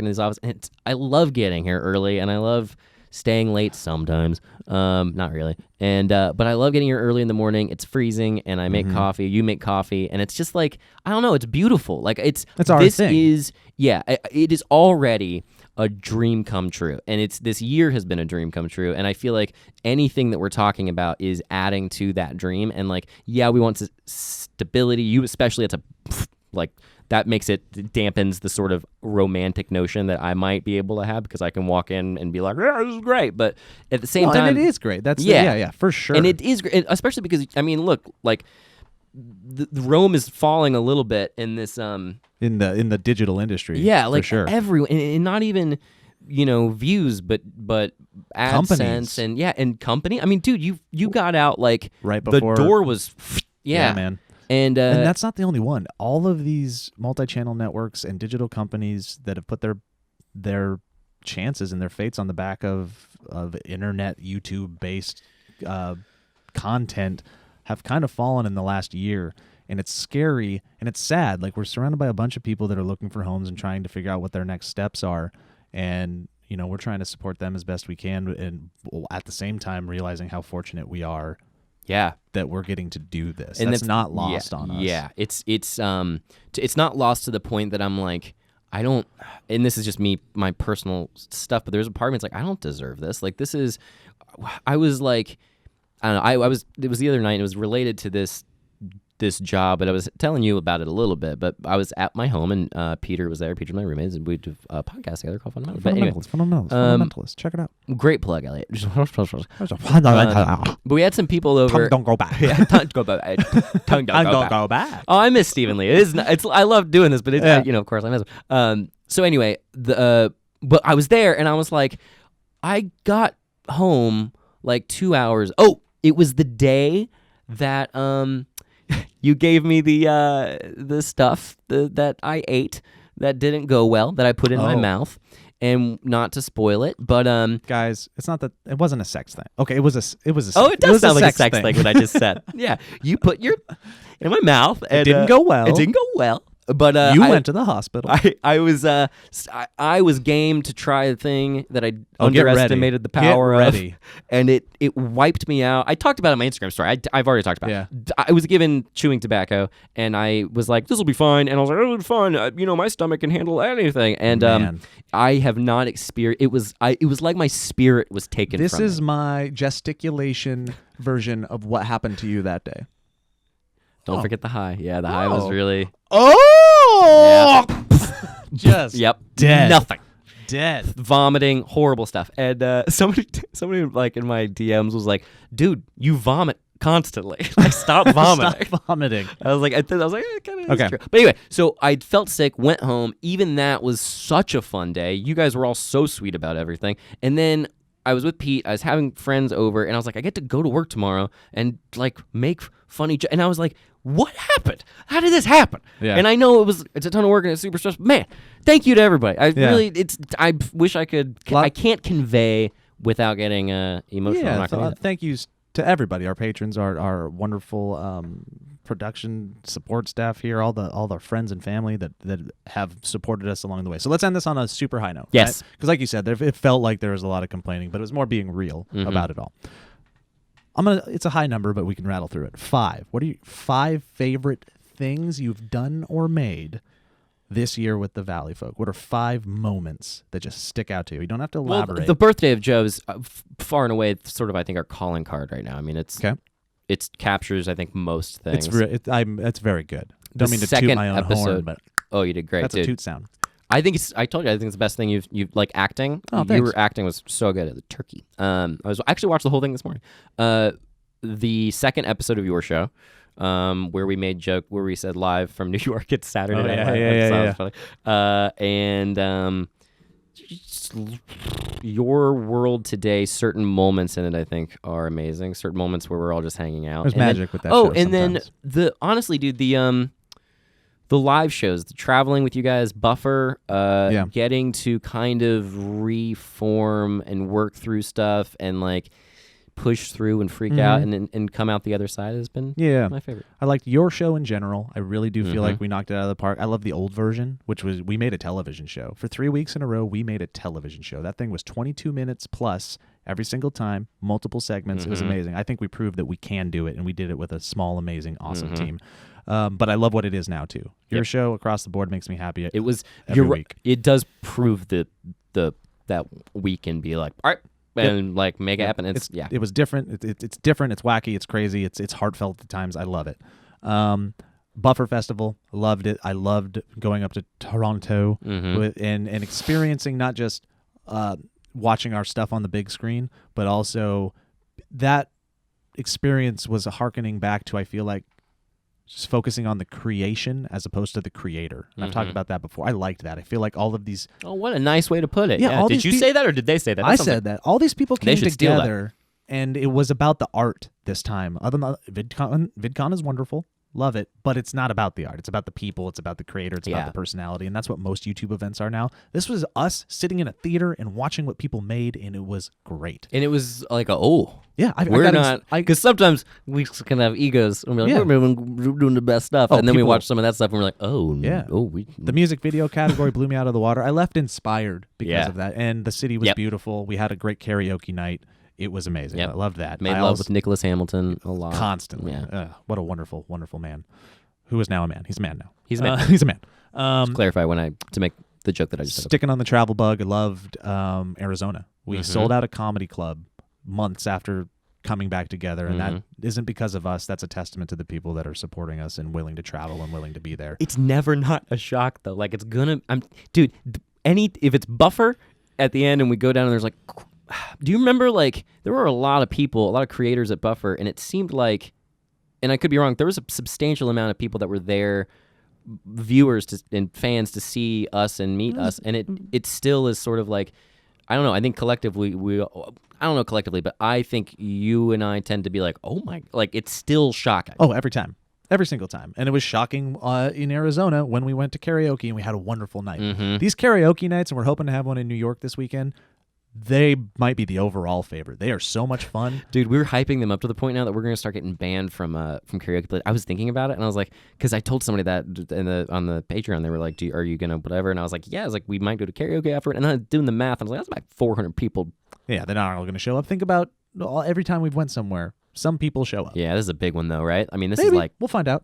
this office, and I love getting here early and I love staying late sometimes, not really, and but I love getting here early in the morning. It's freezing, and I make coffee. You make coffee, and it's just I don't know. It's beautiful. It's our this thing. It is already a dream come true, and this year has been a dream come true. And I feel like anything that we're talking about is adding to that dream. And we want stability. You especially, it's that dampens the sort of romantic notion that I might be able to have, because I can walk in and be like, yeah, this is great. But at the same time, and it is great. That's for sure. And it is great, especially because look, the Rome is falling a little bit in this in the digital industry. for sure. Everyone, and not even views, but AdSense companies. and company. I mean, dude, you got out right before the door was man. And that's not the only one. All of these multi-channel networks and digital companies that have put their chances and their fates on the back of internet, YouTube-based content have kind of fallen in the last year. And it's scary and it's sad. We're surrounded by a bunch of people that are looking for homes and trying to figure out what their next steps are. And, we're trying to support them as best we can, and at the same time realizing how fortunate we are that we're getting to do this. And that's not lost on us. Yeah, it's not lost to the point that I'm I don't, and this is just my personal stuff, but there's a part of me that's I don't deserve this. This is, I was I don't know, it was the other night, and it was related to this job, but I was telling you about it a little bit, but I was at my home, and Peter was there. Peter's my roommate, and we did a podcast together called Fundamentals. But anyway, Fundamentalists. Check it out. Great plug, Elliot. But we had some people over. Tongue don't go back. Tongue don't go back. Tongue don't go back. back. Oh, I miss Stephen Lee. I love doing this, but of course I miss him. So anyway, but I was there, and I was I got home 2 hours. Oh, it was the day that you gave me the stuff that I ate that didn't go well, that I put in my mouth, and not to spoil it, but guys, it's not that it wasn't a sex thing. Okay, it was a oh, it does sound like a sex thing. thing what I just said. Yeah, you put your in my mouth. And, it didn't go well. It didn't go well. But You went to the hospital. I was game to try a thing that I Oh, get ready. underestimated the power Get of, ready. and it wiped me out. I talked about it on my Instagram story. I've already talked about Yeah. it. I was given chewing tobacco, and I was like, "This will be fine," and I was like, "It'll be fine. My stomach can handle anything." And Man. I have not experienced. It was like my spirit was taken. This from is me. my gesticulation version of what happened to you that day. Don't forget the high. Yeah, the high was Oh. really. Oh! Just Yep. dead. Nothing. dead. Vomiting, horrible stuff. And somebody like in my DMs was like, "Dude, you vomit constantly. Like, stop vomiting." Stop vomiting. I was like, it kind of Okay. true. But anyway, so I felt sick, went home. Even that was such a fun day. You guys were all so sweet about everything. And then I was with Pete. I was having friends over, and I was like, I get to go to work tomorrow and like make funny. And I was like, what happened? How did this happen? Yeah. And I know it's a ton of work and it's super stressful. Man, thank you to everybody. I wish I could. I can't convey without getting emotional. I'm not gonna do that. Thank yous to everybody, our patrons, our wonderful production support staff here, all the friends and family that have supported us along the way. So let's end this on a super high note. Yes. Because like you said, it felt like there was a lot of complaining, but it was more being real about it all. It's a high number, but we can rattle through it. 5. What are 5 favorite things you've done or made this year with the Valleyfolk? What are 5 moments that just stick out to you? You don't have to Well, elaborate. the birthday of Joe is far and away sort of, I think, our calling card right now. I mean, it captures, I think, most things. It's very good. The Don't mean to toot second my own horn, episode- but Oh, you did great, that's dude. a toot sound. I think I told you, I think it's the best thing you've like acting. Oh, thanks. Your acting was so good at the turkey. I actually watched the whole thing this morning. The second episode of your show, where we made joke where we said live from New York, it's Saturday Oh, Night yeah, Live. yeah, That yeah, sounds funny. Just your world today, certain moments in it, I think, are amazing. Certain moments where we're all just hanging out. There's And then- magic with that Oh, show and then sometimes. honestly, dude, the live shows, the traveling with you guys, Buffer, getting to kind of reform and work through stuff and like push through and freak out and come out the other side has been my favorite. I liked your show in general. I really do feel like we knocked it out of the park. I love the old version, which was we made a television show. For 3 weeks in a row, we made a television show. That thing was 22 minutes plus every single time, multiple segments. It was amazing. I think we proved that we can do it, and we did it with a small, amazing, awesome team. But I love what it is now, too. Your show across the board makes me happy. It was every week. It does prove that that we can be like, all right, and like make it happen. It was different. It's different. It's wacky. It's crazy. It's heartfelt at times. I love it. Buffer Festival, loved it. I loved going up to Toronto and experiencing not just watching our stuff on the big screen, but also that experience was a hearkening back to, I feel like, just focusing on the creation as opposed to the creator. And I've talked about that before. I liked that. I feel like all of these... Oh, what a nice way to put it. Yeah, all Did these you say that or did they say that? I said that. All these people They came should steal that. together, and it was about the art this time. Other than VidCon is wonderful. Love it, but it's not about the art. It's about the people. It's about the creator. It's about the personality, and that's what most YouTube events are now. This was us sitting in a theater and watching what people made, and it was great. And it was like, Yeah, we're not, because sometimes we can have egos and we're like, we're doing the best stuff, and then we watch some of that stuff and we're like, the music video category blew me out of the water. I left inspired because of that, and the city was beautiful. We had a great karaoke night. It was amazing. I loved that. Made love with Nicholas Hamilton a lot. Constantly. Yeah. What a wonderful, wonderful man. Who is now a man. He's a man now. He's a man. He's a man. Just clarify to make the joke that I just said. Sticking on the travel bug, I loved Arizona. We sold out a comedy club months after coming back together, and that isn't because of us. That's a testament to the people that are supporting us and willing to travel and willing to be there. It's never not a shock though. Like dude, if it's Buffer at the end and we go down and there's like, do you remember like there were a lot of people, a lot of creators at Buffer, and it seemed like, and I could be wrong, there was a substantial amount of people that were there, viewers and fans to see us and meet us, and it still is sort of like, I don't know, I think collectively I don't know collectively, but I think you and I tend to be like, oh my, like it's still shocking. Oh, every time. Every single time. And it was shocking in Arizona when we went to karaoke and we had a wonderful night. These karaoke nights, and we're hoping to have one in New York this weekend, they might be the overall favorite. They are so much fun. Dude, we're hyping them up to the point now that we're gonna start getting banned from karaoke. But I was thinking about it, and I was like, because I told somebody that on the Patreon, they were like, are you gonna whatever? And I was like, yeah. I was like, we might go to karaoke after it. And then I was doing the math, and I was like, that's about 400 people. Yeah, they're not all going to show up. Think about every time we've went somewhere, some people show up. Yeah, this is a big one though, right? I mean, this Maybe. is like We'll find out.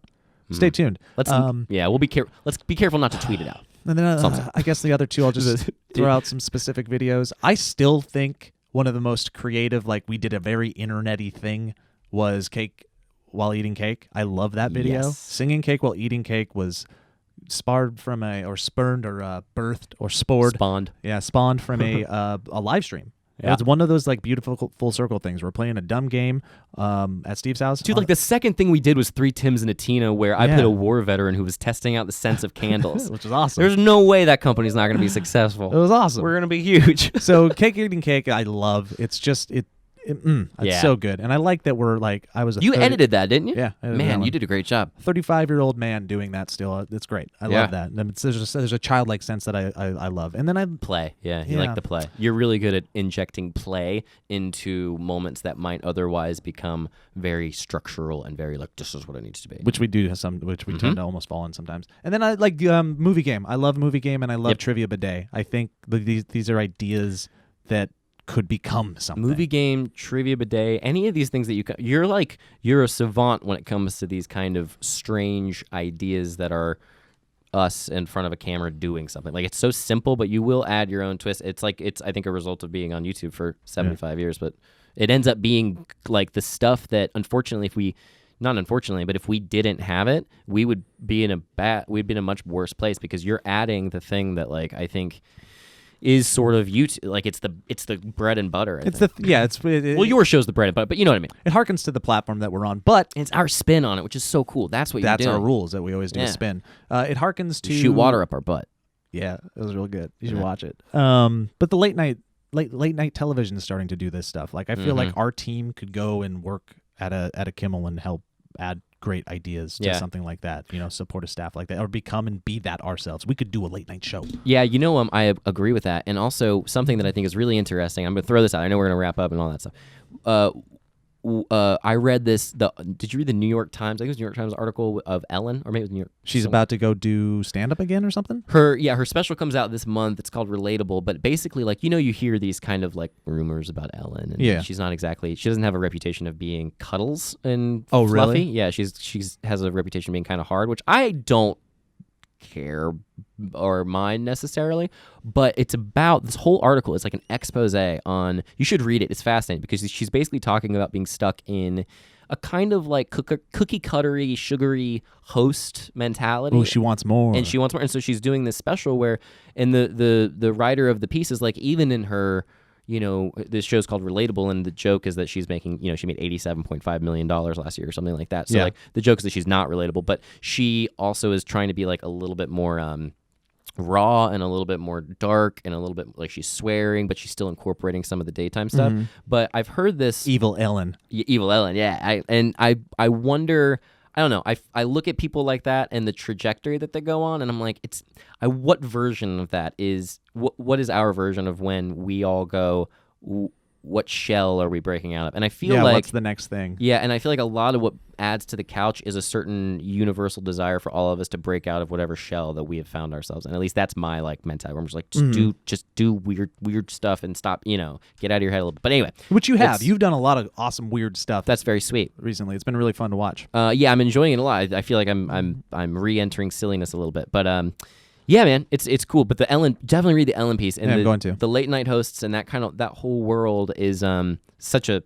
Stay tuned. let's we'll be careful. Let's be careful not to tweet it out. And then Something. I guess the other two, I'll just throw out some specific videos. I still think one of the most creative, like we did a very internet-y thing, was cake while eating cake. I love that video. Yes. Singing cake while eating cake was spurned from birthed or spored. Spawned. Yeah, spawned from a live stream. Yeah. It's one of those like beautiful full circle things. We're playing a dumb game at Steve's house. Dude, like the second thing we did was 3 Tims and a Tina, where I Yeah. played a war veteran who was testing out the scents of candles. which is awesome. There's no way that company's not going to be successful. It was awesome. We're going to be huge. So cake eating cake, I love. It's just it's Yeah. so good, and I like that we're like I was. You edited that, didn't you? Yeah, I edited that Man, one. you did a great job. 35-year-old man doing that still. It's great. I Yeah. love that. And there's a childlike sense that I love. And then I Play. Yeah, you Yeah. like the play. You're really good at injecting play into moments that might otherwise become very structural and very like, this is what it needs to be. which we do have some, which we Mm-hmm. tend to almost fall in sometimes. And then I like movie game. I love movie game, and I love Yep. trivia bidet. I think these are ideas that could become something. Movie game, trivia bidet, any of these things that you're a savant when it comes to these kind of strange ideas that are us in front of a camera doing something. Like it's so simple, but you will add your own twist. It's like I think a result of being on YouTube for 75 years, but it ends up being like the stuff that unfortunately if we didn't have it, we would be in a much worse place, because you're adding the thing that like I think is sort of YouTube, like it's the bread and butter. I think. Well, Your show's the bread and butter, but you know what I mean. it harkens to the platform that we're on, but And it's our spin on it, which is so cool. That's what that's you're our doing. rules that we always do. Yeah. A spin. It harkens to Shoot water up our butt. Yeah, it was real good. You should Yeah. watch it. But the late night television is starting to do this stuff. Like I feel Mm-hmm. like our team could go and work at a Kimmel and help add great ideas to Yeah. something like that. Support a staff like that, or become and be that ourselves. We could do a late night show. Yeah, I agree with that. And also something that I think is really interesting. I'm going to throw this out. I know we're going to wrap up and all that stuff. I read this. Did you read the New York Times? I think it was New York Times article of Ellen, or maybe it was New York. She's about to go do stand up again or something. Her special comes out this month. It's called Relatable, but basically, like, you hear these kind of like rumors about Ellen, and Yeah. she doesn't have a reputation of being cuddles and Oh, fluffy. really? Yeah, she's has a reputation of being kind of hard, which I don't care or mind necessarily, but it's about this whole article. It's like an expose on. You should read it. It's fascinating because she's basically talking about being stuck in a kind of like cookie cuttery, sugary host mentality. Oh, she wants more. And she wants more. And so she's doing this special where, and the writer of the piece is like, even in her, this show's called Relatable, and the joke is that she's making, she made $87.5 million last year or something like that. So Yeah. like the joke is that she's not relatable, but she also is trying to be like a little bit more raw and a little bit more dark and a little bit like she's swearing, but she's still incorporating some of the daytime stuff. But I've heard this Evil Ellen. Evil Ellen, yeah. I wonder. I don't know. I look at people like that and the trajectory that they go on, and I'm like, what version of that is what is our version of when we all go, what shell are we breaking out of? And I feel like what's the next thing? yeah, and I feel like a lot of what adds to the couch is a certain universal desire for all of us to break out of whatever shell that we have found ourselves in. At least that's my like mentality. Where I'm just like, just do weird stuff and stop, get out of your head a little bit. But anyway, Which you have. it's- You've done a lot of awesome weird stuff that's very sweet. recently. It's been really fun to watch. Yeah, I'm enjoying it a lot. I feel like I'm re-entering silliness a little bit, but yeah, man, it's cool. But definitely read the Ellen piece, and Yeah, I'm going to. the late night hosts and that whole world is such a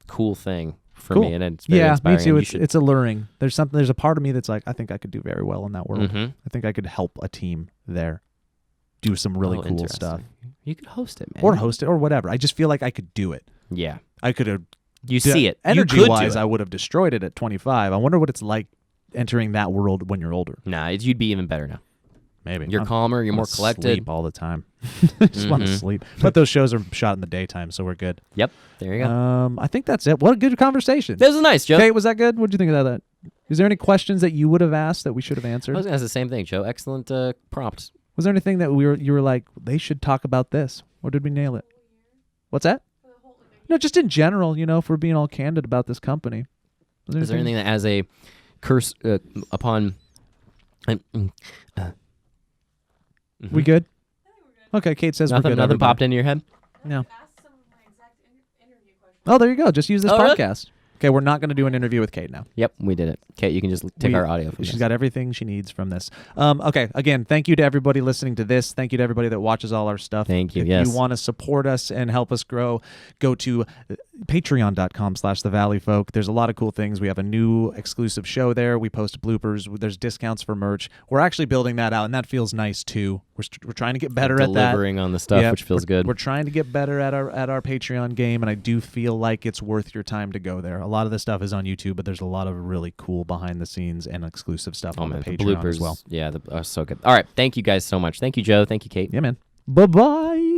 cool thing for Cool. me, and it's very Yeah, inspiring. me too. and you It's alluring. There's a part of me that's like, I think I could do very well in that world. Mhm. I think I could help a team there do some really Oh, cool interesting. stuff. You could host it, man, Or host it or whatever. I just feel like I could do it. Yeah, I could have you see it. energy you could wise. do it. I would have destroyed it at 25. I wonder what it's like entering that world when you're older. Nah, you'd be even better now. Maybe You're calmer. You're more collected. Sleep all the time. I just want to Mhm. sleep. But those shows are shot in the daytime, so we're good. Yep, there you go. I think that's it. What a good conversation. This is nice, Joe. Kate, was that good? What did you think of that? Is there any questions that you would have asked that we should have answered? I was gonna ask the same thing, Joe. Excellent prompt. Was there anything that you were like, they should talk about this, or did we nail it? What's that? No, just in general, if we're being all candid about this company. Is there anything that has a curse upon? We good? Okay, Kate says we're good. Nothing everybody. popped into your head. No. Ask some of my exact interview questions. Oh, there you go. Just use this Oh, really? podcast. Okay, we're not going to do an interview with Kate now. Yep, we did it. Kate, you can just take our audio from She's this. got everything she needs from this. Okay, again, thank you to everybody listening to this. Thank you to everybody that watches all our stuff. Thank you, If yes. you want to support us and help us grow, go to patreon.com/thevalleyfolk. There's a lot of cool things. We have a new exclusive show there. We post bloopers. There's discounts for merch. We're actually building that out, and that feels nice too. We're trying to get better at that. Delivering on the stuff, Yep, which feels good. We're trying to get better at our Patreon game, and I do feel like it's worth your time to go there. A lot of the stuff is on YouTube, but there's a lot of really cool behind the scenes and exclusive stuff on the the Patreon bloopers as well. Yeah, so good. All right, thank you guys so much. Thank you, Joe. Thank you, Kate. Yeah, man. Bye-bye.